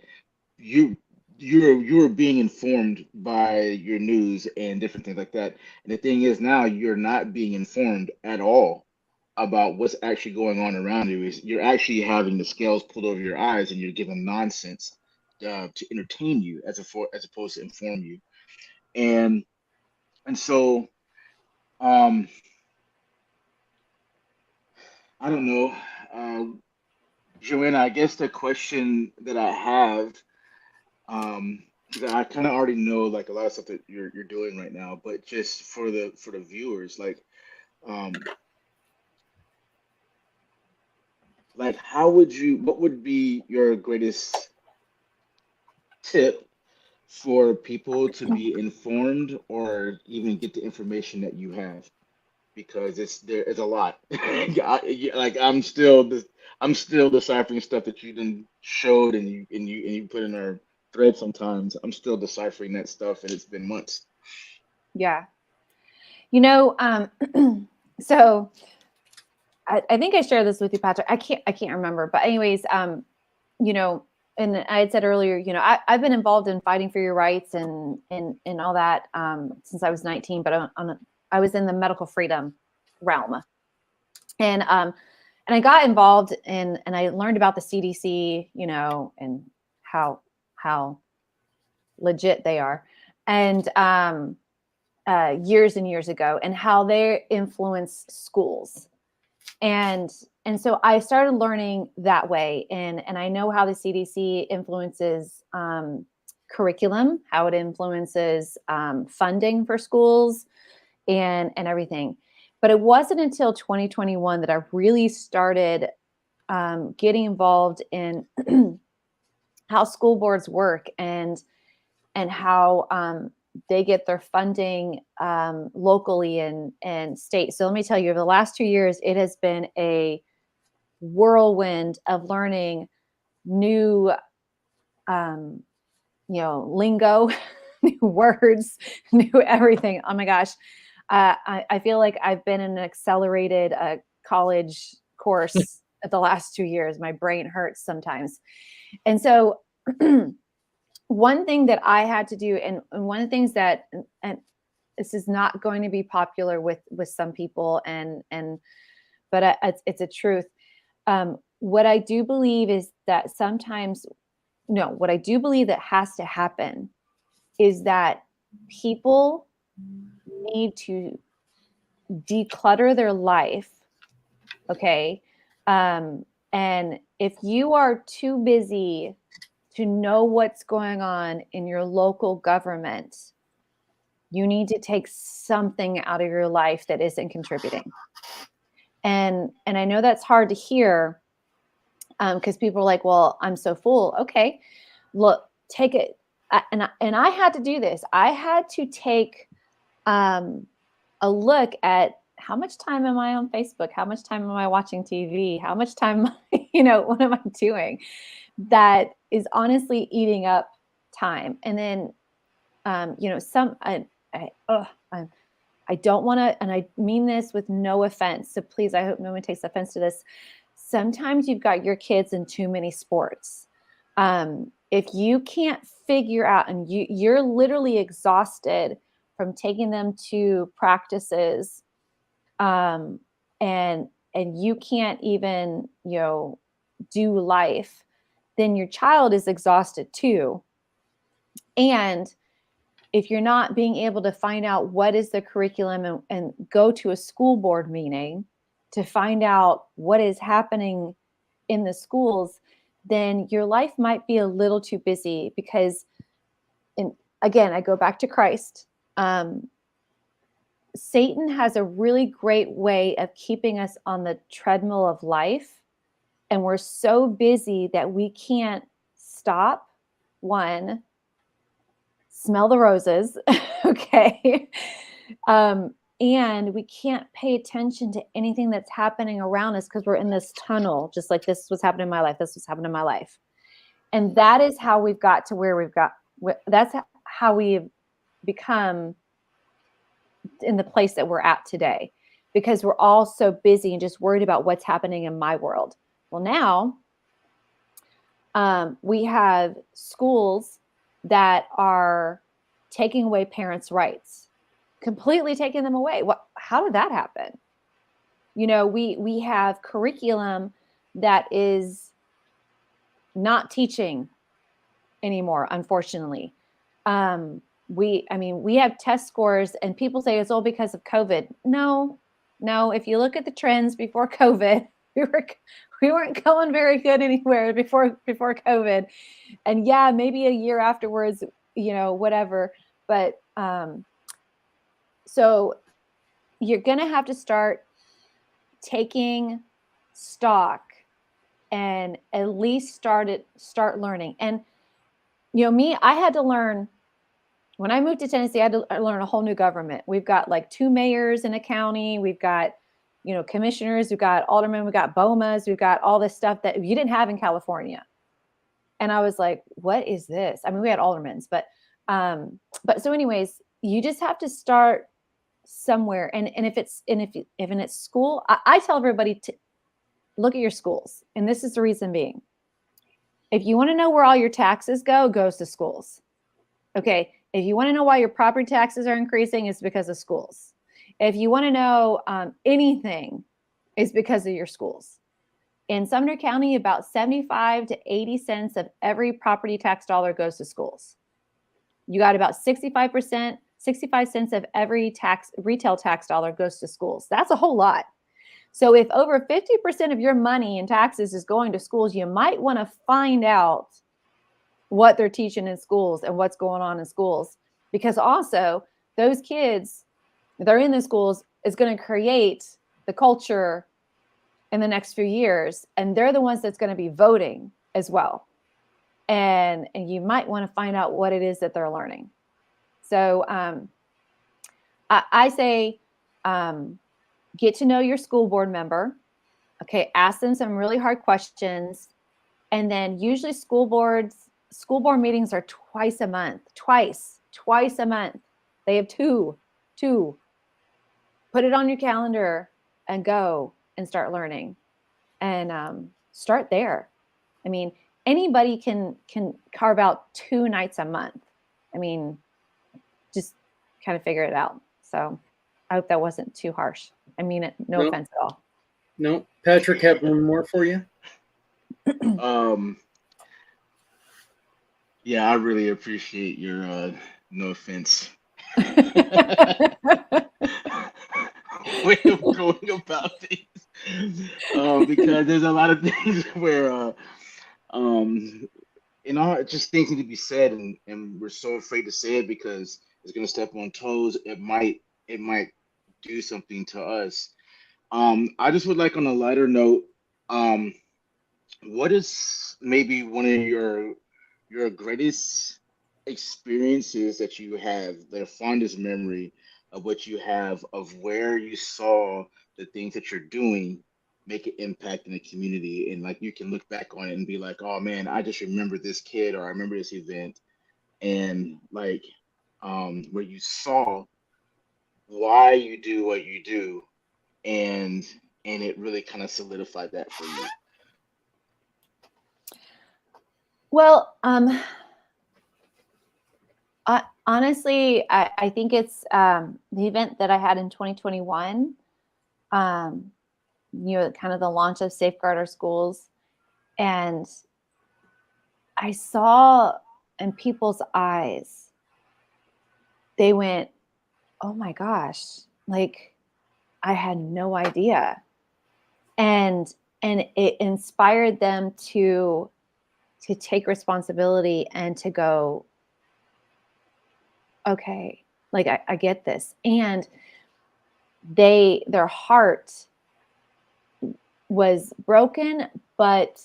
you you were being informed by your news and different things like that. And the thing is, now you're not being informed at all about what's actually going on around you. Is you're actually having the scales pulled over your eyes and you're given nonsense to entertain you as opposed to inform you. And so um I don't know. Joanna, I guess the question that I have, because I kind of already know like a lot of stuff that you're doing right now, but just for the viewers, um, what would be your greatest tip for people to be informed or even get the information that you have? Because it's a lot. Like I'm still deciphering stuff that you done showed and you put in our thread. Sometimes I'm still deciphering that stuff, and it's been months. Yeah. So I think I shared this with you, Patrick. I can't remember, but anyways, and I had said earlier, I've been involved in fighting for your rights and all that since I was 19, but I was in the medical freedom realm, and I got involved and I learned about the CDC, and how legit they are, and years and years ago, and how they influence schools. And so I started learning that way. And I know how the CDC influences curriculum, how it influences funding for schools and everything. But it wasn't until 2021 that I really started getting involved in how school boards work and how they get their funding locally and state. So let me tell you, over the last 2 years, it has been a whirlwind of learning new, lingo, new words, new everything. Oh my gosh. I feel like I've been in an accelerated college course at the last 2 years. My brain hurts sometimes. And so one thing that I had to do, and one of the things that, and this is not going to be popular with some people, but it's a truth. What I do believe is that what I do believe that has to happen is that people need to declutter their life. Okay. And if you are too busy to know what's going on in your local government, you need to take something out of your life that isn't contributing. And I know that's hard to hear because people are like, well, I'm so full. Okay, look, take it. And I had to do this. I had to take a look at how much time am I on Facebook? How much time am I watching TV? How much time, what am I doing that is honestly eating up time? And then, I don't want to, and I mean this with no offense. So please, I hope no one takes offense to this. Sometimes you've got your kids in too many sports. If you can't figure out, and you're literally exhausted from taking them to practices, and you can't even, do life, then your child is exhausted too. And if you're not being able to find out what is the curriculum and go to a school board meeting to find out what is happening in the schools, then your life might be a little too busy because, and again, I go back to Christ. Satan has a really great way of keeping us on the treadmill of life. And we're so busy that we can't stop, one, smell the roses, okay? And we can't pay attention to anything that's happening around us because we're in this tunnel, just like this was happening in my life. This was happening in my life. And that is how we've got to where we've got. That's how we've become in the place that we're at today, because we're all so busy and just worried about what's happening in my world. Well, now we have schools that are taking away parents' rights, completely taking them away. How did that happen? You know, we have curriculum that is not teaching anymore, unfortunately. We have test scores and people say it's all because of COVID. No. If you look at the trends before COVID, we weren't going very good anywhere before COVID. And yeah, maybe a year afterwards, you know, whatever. But so you're going to have to start taking stock and at least start learning. And, you know, me, I had to learn when I moved to Tennessee, I had to learn a whole new government. We've got like 2 mayors in a county. We've got, you know, commissioners. We've got aldermen. We've got BOMAs. We've got all this stuff that you didn't have in California. And I was like, what is this? I mean, we had aldermans, but so anyways, you just have to start somewhere. And if it's school, I tell everybody to look at your schools. And this is the reason being, if you want to know where all your taxes goes to schools. Okay. If you want to know why your property taxes are increasing, it's because of schools. If you want to know anything, it's because of your schools. In Sumner County, about 75 to 80 cents of every property tax dollar goes to schools. You got about 65 cents of every retail tax dollar goes to schools. That's a whole lot. So if over 50% of your money in taxes is going to schools, you might want to find out what they're teaching in schools and what's going on in schools, because also those kids that are in the schools is going to create the culture in the next few years. And they're the ones that's going to be voting as well. And you might want to find out what it is that they're learning. So I say, get to know your school board member. Okay. Ask them some really hard questions. And then usually school board meetings are twice a month. Twice a month. They have two. Put it on your calendar and go and start learning, and start there. I mean, anybody can carve out 2 nights a month. I mean, just kind of figure it out. So I hope that wasn't too harsh. I mean it, no offense at all. No, Patrick, have one more for you. Yeah, I really appreciate your no offense way of going about things, because there's a lot of things where just things need to be said, and we're so afraid to say it because it's going to step on toes. It might do something to us. I just would like, on a lighter note, what is maybe one of your greatest experiences that you have, the fondest memory of what you have of where you saw the things that you're doing make an impact in the community, and like you can look back on it and be like, oh man, I just remember this kid, or I remember this event, and like where you saw why you do what you do, and it really kind of solidified that for you. Well, honestly, I think it's the event that I had in 2021, kind of the launch of Safeguard Our Schools. And I saw in people's eyes, they went, oh my gosh, like I had no idea. And it inspired them to to take responsibility and to go, okay, like I get this. And their heart was broken, but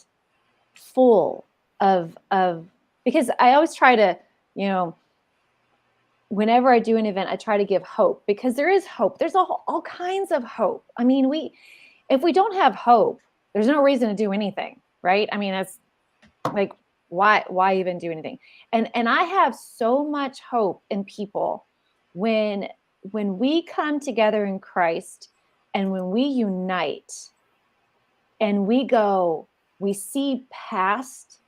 full of, because I always try to, whenever I do an event, I try to give hope, because there is hope. There's all kinds of hope. I mean, if we don't have hope, there's no reason to do anything, right? I mean, it's like, why even do anything? And I have so much hope in people when we come together in Christ, and when we unite, and we see past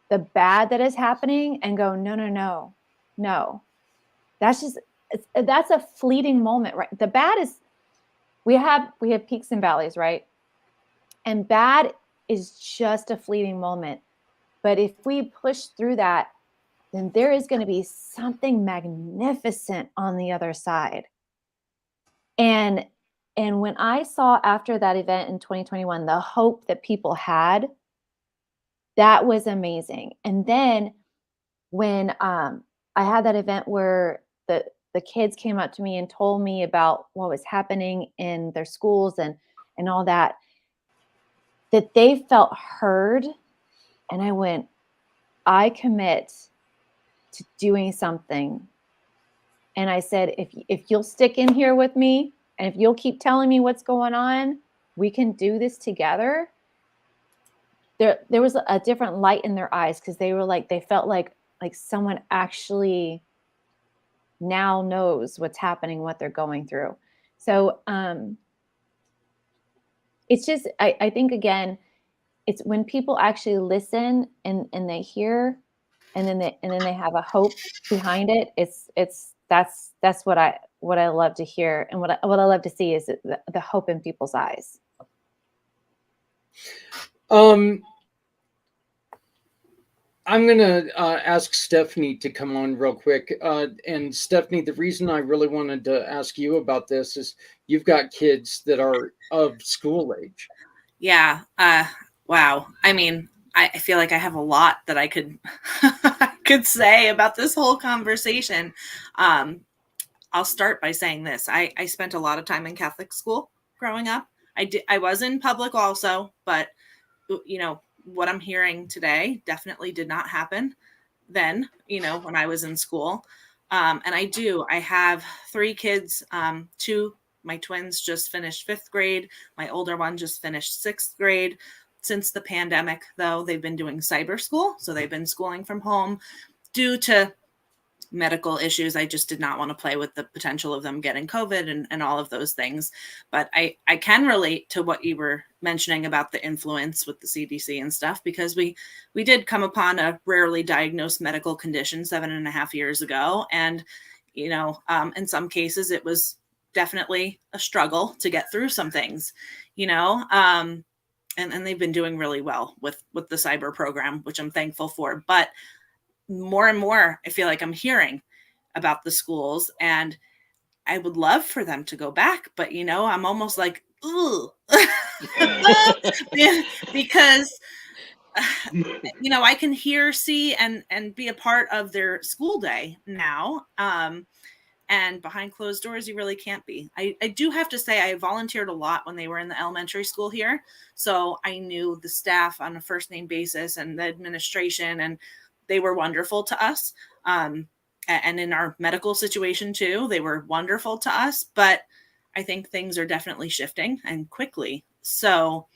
the bad that is happening and go, no. That's a fleeting moment, right? The bad is, we have peaks and valleys, right? And bad is just a fleeting moment. But if we push through that, then there is going to be something magnificent on the other side. And when I saw after that event in 2021, the hope that people had, that was amazing. And then when I had that event where the kids came up to me and told me about what was happening in their schools and all that they felt heard. And I went, I commit to doing something. And I said, if you'll stick in here with me, and if you'll keep telling me what's going on, we can do this together. There was a different light in their eyes, because they felt like someone actually now knows what's happening, what they're going through. So it's just, I think, again, it's when people actually listen and they hear, and then they have a hope behind it. That's what I love to hear, and what I love to see is the hope in people's eyes. I'm going to ask Stephanie to come on real quick. And Stephanie, the reason I really wanted to ask you about this is you've got kids that are of school age. Yeah. Wow. I mean, I feel like I have a lot that I could could say about this whole conversation. I'll start by saying this. I spent a lot of time in Catholic school growing up. I was in public also, but what I'm hearing today definitely did not happen then, when I was in school. And I have 3 kids. My twins just finished 5th grade. My older one just finished 6th grade. Since the pandemic, though, they've been doing cyber school. So they've been schooling from home due to medical issues. I just did not want to play with the potential of them getting COVID and all of those things. But I can relate to what you were mentioning about the influence with the CDC and stuff, because we did come upon a rarely diagnosed medical condition 7.5 years ago. And, in some cases, it was definitely a struggle to get through some things, and they've been doing really well with the cyber program, which I'm thankful for. But more and more, I feel like I'm hearing about the schools, and I would love for them to go back. But, I'm almost like, ooh, because, I can hear, see, and be a part of their school day now. And behind closed doors, you really can't be. I do have to say, I volunteered a lot when they were in the elementary school here. So I knew the staff on a first name basis and the administration, and they were wonderful to us. And in our medical situation too, they were wonderful to us. But I think things are definitely shifting, and quickly. So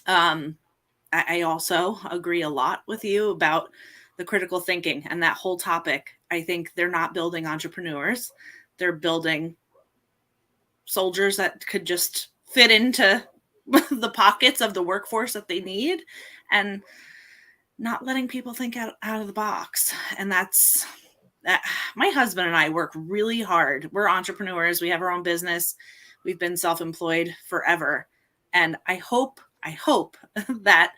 I also agree a lot with you about the critical thinking and that whole topic. I think they're not building entrepreneurs. They're building soldiers that could just fit into the pockets of the workforce that they need, and not letting people think out of the box. And that's my husband and I work really hard. We're entrepreneurs. We have our own business. We've been self-employed forever. And I hope that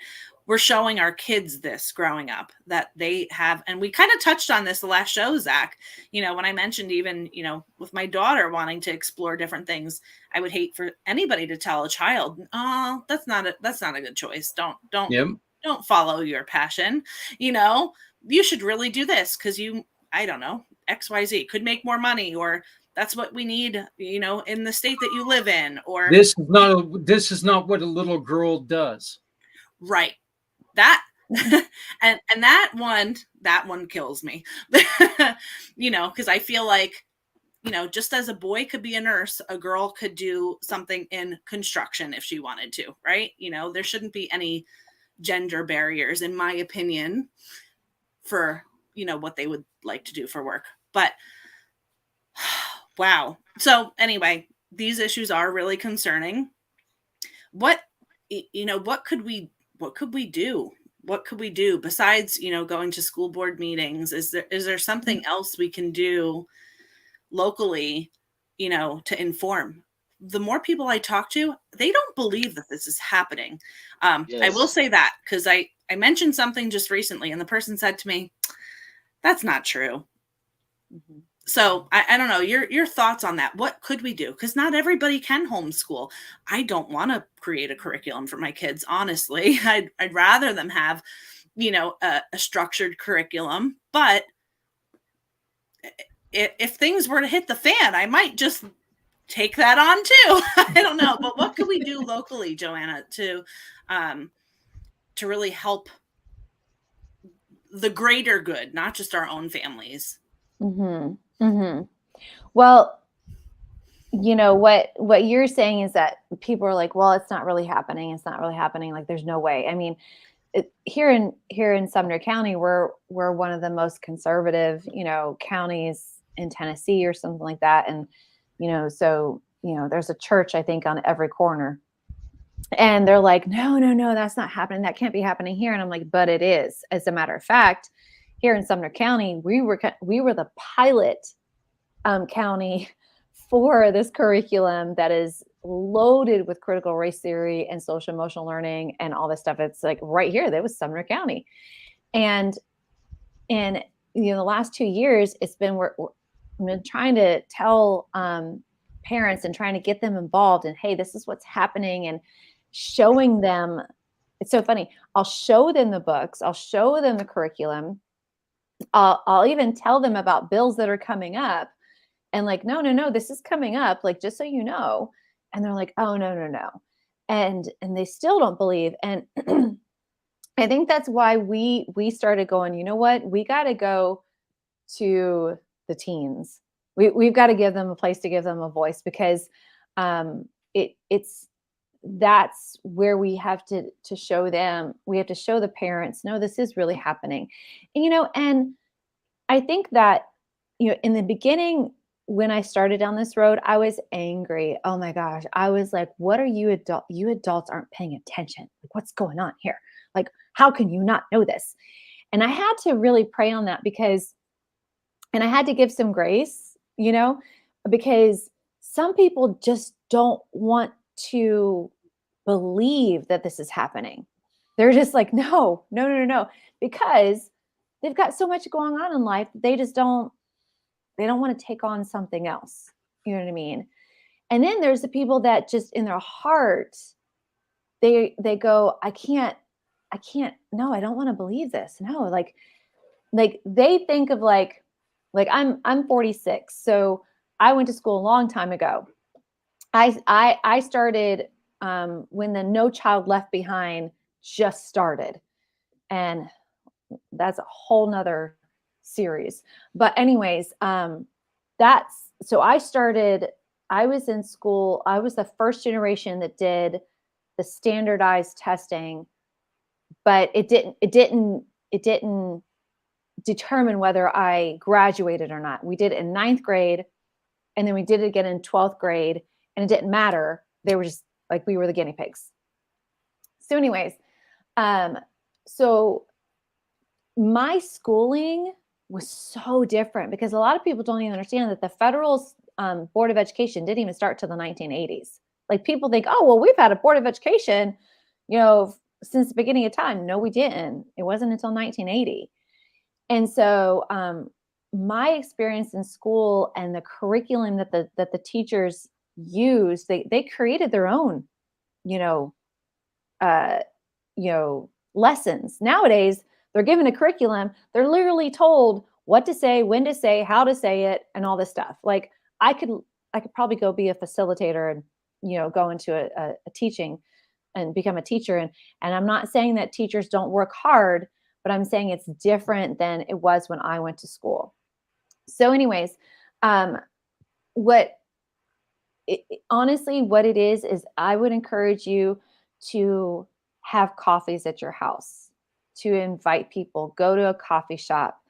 we're showing our kids this growing up, that they have, and we kind of touched on this the last show, Zach, when I mentioned even, with my daughter wanting to explore different things, I would hate for anybody to tell a child, oh, that's not a good choice. Don't Yep. don't follow your passion. You should really do this because I don't know, XYZ could make more money, or that's what we need, in the state that you live in, or This is not what a little girl does. right. That and that one kills me. Because I feel like, just as a boy could be a nurse, a girl could do something in construction if she wanted to, right? There shouldn't be any gender barriers, in my opinion, for, what they would like to do for work. But wow. So anyway, these issues are really concerning. What could we do? What could we do besides, going to school board meetings? Is there something else we can do locally, to inform? The more people I talk to, they don't believe that this is happening. I will say that because I mentioned something just recently and the person said to me, that's not true. Mm-hmm. So I don't know your thoughts on that. What could we do? Because not everybody can homeschool. I don't want to create a curriculum for my kids. Honestly, I'd rather them have, a structured curriculum. But if things were to hit the fan, I might just take that on too. I don't know. But what could we do locally, Joanna, to really help the greater good, not just our own families? Mm-hmm. Mm-hmm. Well, what you're saying is that people are like, well, it's not really happening. It's not really happening. Like, there's no way. I mean, here in Sumner County, we're one of the most conservative, counties in Tennessee or something like that. And, so, there's a church, I think, on every corner. And they're like, no, that's not happening. That can't be happening here. And I'm like, but it is. As a matter of fact, here in Sumner County, we were the pilot county for this curriculum that is loaded with critical race theory and social emotional learning and all this stuff. It's like right here, that was Sumner County. And in the last 2 years, it's been I've been trying to tell parents and trying to get them involved and, hey, this is what's happening, and showing them. It's so funny. I'll show them the books. I'll show them the curriculum. I'll even tell them about bills that are coming up, and like, no, this is coming up, like, just so you know. And they're like, oh, no. And they still don't believe. And I think that's why we started going, you know what, we got to go to the teens. We've got to give them a place to give them a voice, because that's where we have to show them. We have to show the parents, no, this is really happening. And I think that, in the beginning, when I started down this road, I was angry. Oh my gosh. I was like, what are you adults aren't paying attention. Like, what's going on here? Like, how can you not know this? And I had to really pray on that, and I had to give some grace, because some people just don't want to believe that this is happening. They're just like, no, because they've got so much going on in life. They just don't want to take on something else. You know what I mean? And then there's the people that just in their heart, they go, I can't, no, I don't want to believe this. No, like they think of like I'm 46. So I went to school a long time ago. I started when the No Child Left Behind just started. And that's a whole nother series. But anyways, so I was in school. I was the first generation that did the standardized testing, but it didn't determine whether I graduated or not. We did it in 9th grade, and then we did it again in 12th grade, and it didn't matter. They were just like, we were the guinea pigs. So anyways, so my schooling was so different, because a lot of people don't even understand that the federal Board of Education didn't even start till the 1980s. Like, people think, oh, well, we've had a Board of Education, since the beginning of time. No, we didn't. It wasn't until 1980. And so my experience in school and the curriculum that the teachers used, they created their own, lessons. Nowadays, they're given a curriculum. They're literally told what to say, when to say, how to say it, and all this stuff. Like I could probably go be a facilitator and, go into a teaching and become a teacher. And I'm not saying that teachers don't work hard, but I'm saying it's different than it was when I went to school. So anyways, honestly, what it is I would encourage you to have coffees at your house, to invite people, go to a coffee shop,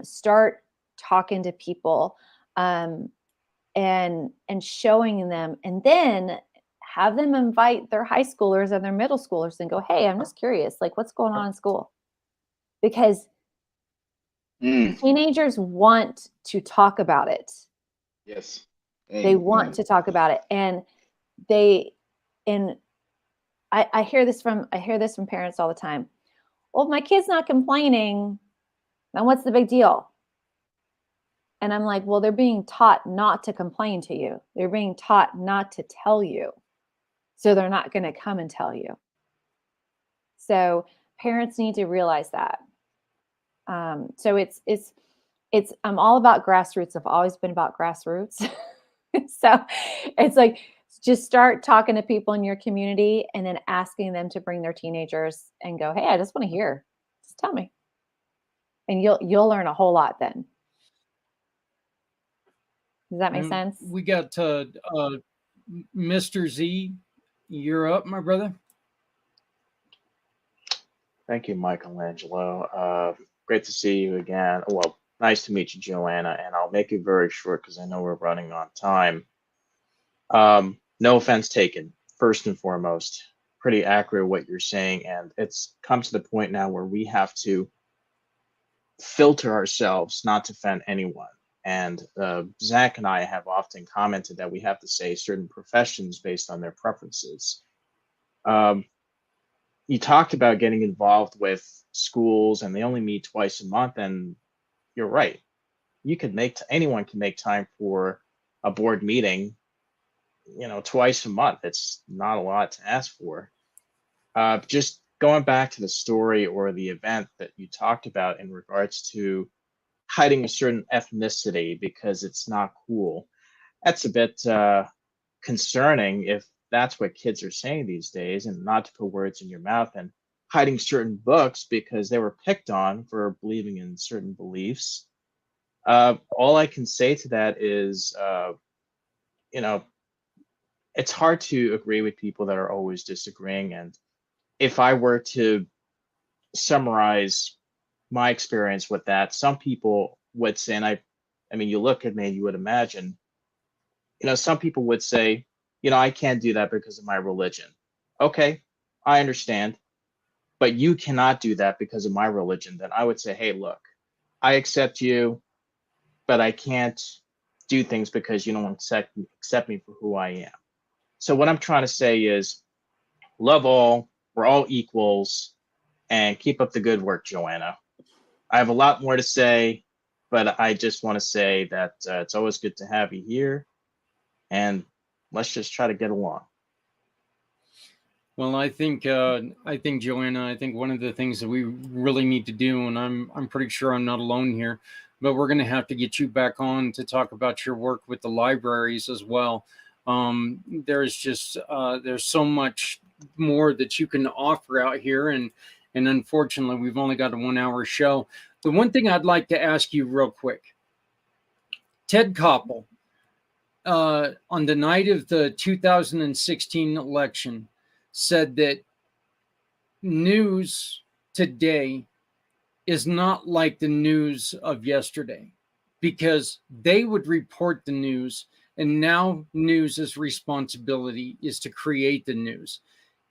start talking to people, and showing them, and then have them invite their high schoolers and their middle schoolers and go, hey, I'm just curious, like what's going on in school? Because teenagers want to talk about it. Yes. They want to talk about it. And I hear this from parents all the time. Well, if my kid's not complaining, then what's the big deal? And I'm like, well, they're being taught not to complain to you. They're being taught not to tell you. So they're not going to come and tell you. So parents need to realize that. So it's I'm all about grassroots. I've always been about grassroots. So it's like, just start talking to people in your community and then asking them to bring their teenagers and go, hey, I just want to hear. Just tell me. And you'll learn a whole lot then. Does that make sense? We got Mr. Z. You're up, my brother. Thank you, Michelangelo. Great to see you again. Well, nice to meet you, Joanna. And I'll make it very short because I know we're running on time. No offense taken, first and foremost. Pretty accurate what you're saying. And it's come to the point now where we have to filter ourselves not to offend anyone. And Zach and I have often commented that we have to say certain professions based on their preferences. You talked about getting involved with schools and they only meet twice a month, and you're right. Anyone can make time for a board meeting, twice a month. It's not a lot to ask for. Just going back to the story or the event that you talked about in regards to hiding a certain ethnicity because it's not cool. That's a bit concerning if that's what kids are saying these days, and not to put words in your mouth, and hiding certain books because they were picked on for believing in certain beliefs. All I can say to that is, it's hard to agree with people that are always disagreeing. And if I were to summarize my experience with that, some people would say, and I mean, you look at me and you would imagine, some people would say, I can't do that because of my religion. Okay, I understand, but you cannot do that because of my religion. Then I would say, hey, look, I accept you, but I can't do things because you don't accept me for who I am. So what I'm trying to say is, love all, we're all equals, and keep up the good work, Joanna. I have a lot more to say, but I just want to say that it's always good to have you here, and let's just try to get along. Well, I think Joanna, I think one of the things that we really need to do, and I'm pretty sure I'm not alone here, but we're going to have to get you back on to talk about your work with the libraries as well. There's just there's so much more that you can offer out here, and unfortunately, we've only got a 1 hour show. The one thing I'd like to ask you real quick, Ted Koppel, on the night of the 2016 election, said that news today is not like the news of yesterday, because they would report the news, and now news's responsibility is to create the news.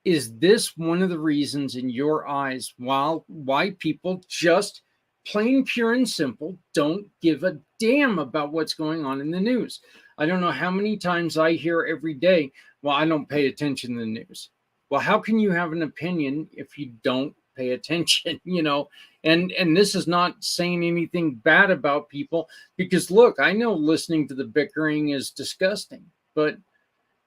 Is this one of the reasons in your eyes why people just plain, pure and simple don't give a damn about what's going on in the news? I don't know how many times I hear every day, well, I don't pay attention to the news. Well, how can you have an opinion if you don't pay attention? And this is not saying anything bad about people, because look, I know listening to the bickering is disgusting, but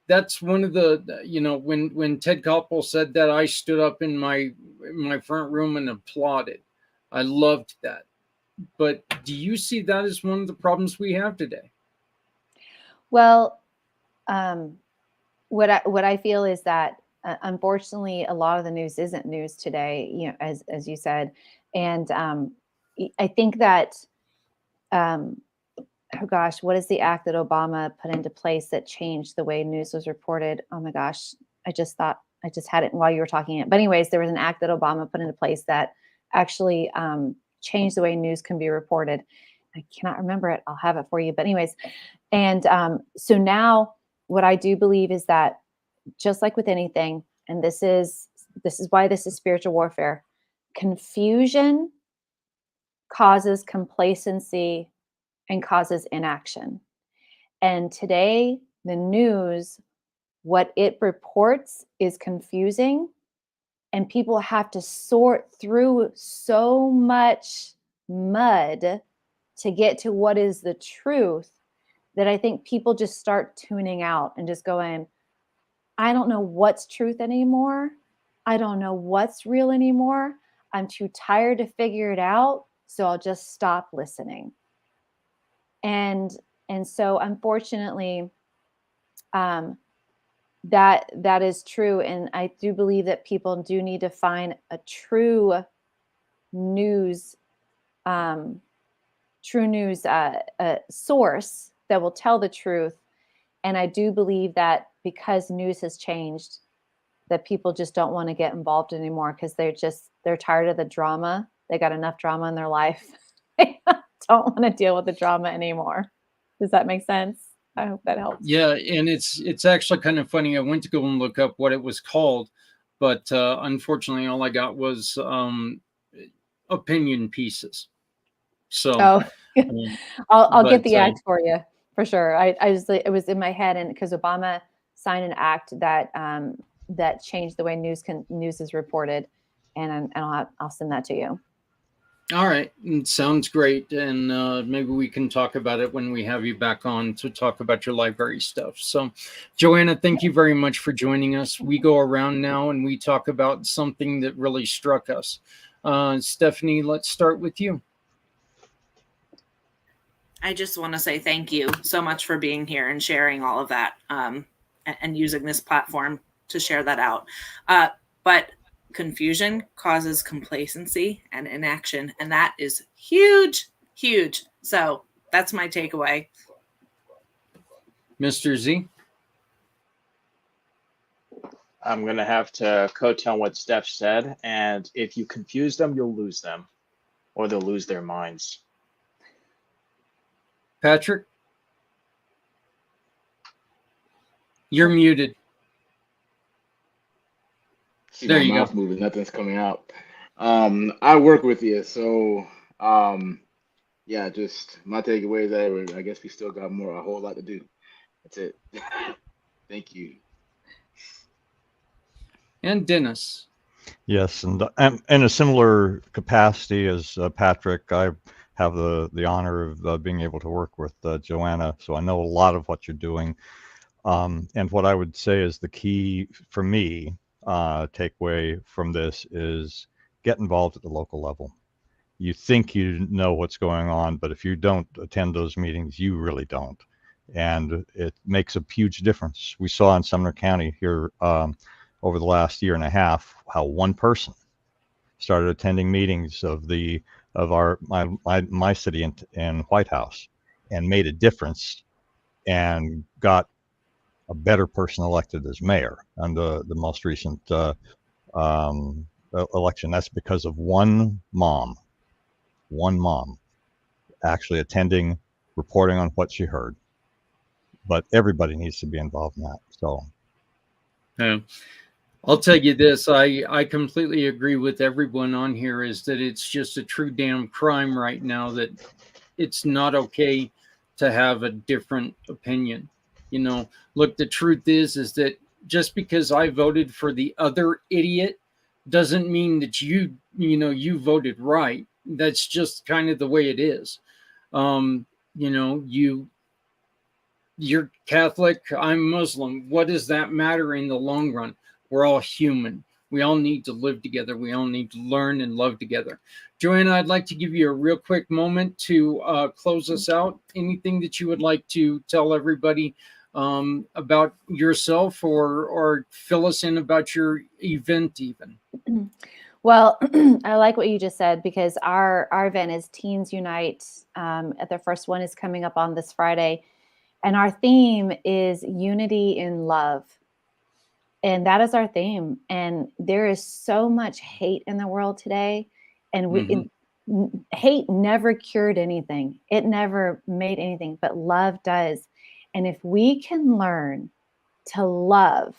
that's one of the, you know, when Ted Koppel said that, I stood up in my front room and applauded. I loved that. But do you see that as one of the problems we have today? Well, what I feel is that unfortunately a lot of the news isn't news today, you know, as you said, and I think that oh gosh, what is the act that Obama put into place that changed the way news was reported? Oh my gosh, I just had it while you were talking it. But anyways, there was an act that Obama put into place that actually changed the way news can be reported. I cannot remember it. I'll have it for you. But anyways, and so now what I do believe is that just like with anything, and this is why this is spiritual warfare, confusion causes complacency and causes inaction. And today, the news, what it reports is confusing, and people have to sort through so much mud to get to what is the truth that I think people just start tuning out and just going, I don't know what's truth anymore. I don't know what's real anymore. I'm too tired to figure it out, so I'll just stop listening. And so unfortunately, that is true. And I do believe that people do need to find a true news source that will tell the truth. And I do believe that because news has changed, that people just don't want to get involved anymore because they're tired of the drama. They got enough drama in their life. They don't want to deal with the drama anymore. Does that make sense? I hope that helps. Yeah, and it's actually kind of funny. I went to go and look up what it was called, but unfortunately, all I got was opinion pieces. So, I'll get the act for you for sure. I just, it was in my head, and because Obama signed an act that that changed the way news is reported, and I'll send that to you. All right, it sounds great, and maybe we can talk about it when we have you back on to talk about your library stuff. So, Joanna, thank you very much for joining us. We go around now and we talk about something that really struck us. Stephanie, let's start with you. I just want to say thank you so much for being here and sharing all of that, and using this platform to share that out. But confusion causes complacency and inaction, and that is huge, huge. So that's my takeaway. Mr. Z? I'm going to have to co-tell what Steph said, and if you confuse them, you'll lose them, or they'll lose their minds. Patrick? You're muted. See, there my mouth moving, nothing's coming out. I work with you, so yeah, just my takeaway is that I guess we still got a whole lot to do. That's it. Thank you. And Dennis. Yes, and in a similar capacity as Patrick, I have the honor of being able to work with Joanna, so I know a lot of what you're doing. And what I would say is the key for me takeaway from this is get involved at the local level. You think you know what's going on, but if you don't attend those meetings, you really don't. And it makes a huge difference. We saw in Sumner County here over the last year and a half how one person started attending meetings of my city in White House and made a difference and got a better person elected as mayor on the most recent election. That's because of one mom actually attending, reporting on what she heard. But everybody needs to be involved in that. So, yeah. I'll tell you this, I completely agree with everyone on here, is that it's just a true damn crime right now that it's not okay to have a different opinion. You know, look, the truth is that just because I voted for the other idiot doesn't mean that you voted right. That's just kind of the way it is. You know, you're Catholic, I'm Muslim. What does that matter in the long run? We're all human. We all need to live together. We all need to learn and love together. Joanna, I'd like to give you a real quick moment to close us out. Anything that you would like to tell everybody about yourself, or fill us in about your event even? Well, I like what you just said, because our event is Teens Unite. The first one is coming up on this Friday, and our theme is unity in love. And that is our theme. And there is so much hate in the world today, and hate never cured anything. It never made anything, but love does. And if we can learn to love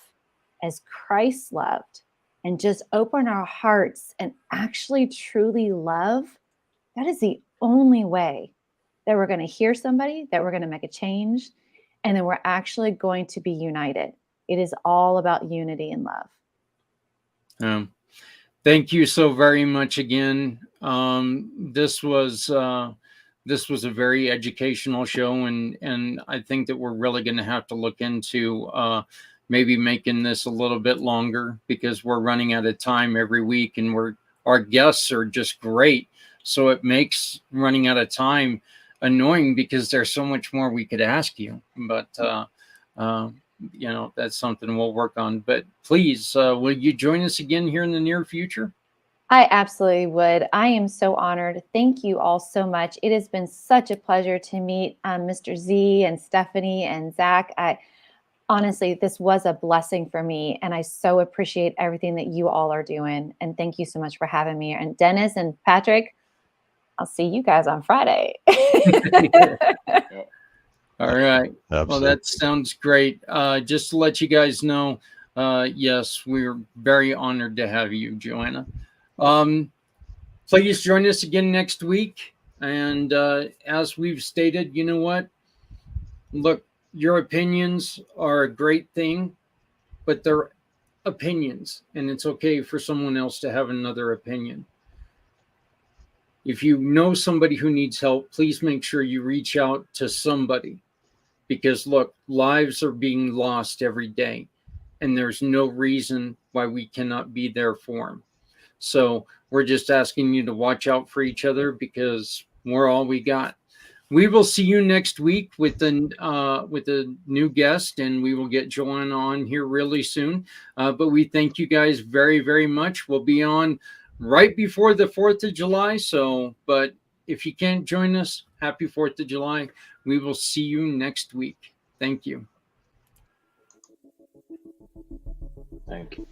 as Christ loved, and just open our hearts and actually truly love, that is the only way that we're going to hear somebody, that we're going to make a change, and then we're actually going to be united. It is all about unity and love. Thank you so very much again. This was a very educational show, and I think that we're really going to have to look into maybe making this a little bit longer, because we're running out of time every week, and our guests are just great. So it makes running out of time annoying, because there's so much more we could ask you. But that's something we'll work on. But please, will you join us again here in the near future? I absolutely would. I am so honored. Thank you all so much. It has been such a pleasure to meet Mr. Z and Stephanie and Zach. Honestly, this was a blessing for me, and I so appreciate everything that you all are doing. And thank you so much for having me. And Dennis and Patrick, I'll see you guys on Friday. All right. Absolutely. Well, that sounds great. Just to let you guys know, yes, we're very honored to have you, Joanna. Please join us again next week. And as we've stated, you know what? Look, your opinions are a great thing, but they're opinions, and it's okay for someone else to have another opinion. If you know somebody who needs help, please make sure you reach out to somebody, because look, lives are being lost every day, and there's no reason why we cannot be there for them. So we're just asking you to watch out for each other, because we're all we got. We will see you next week with a new guest, and we will get Joanna on here really soon. But we thank you guys very, very much. We'll be on right before the 4th of July. But if you can't join us, happy 4th of July. We will see you next week. Thank you. Thank you.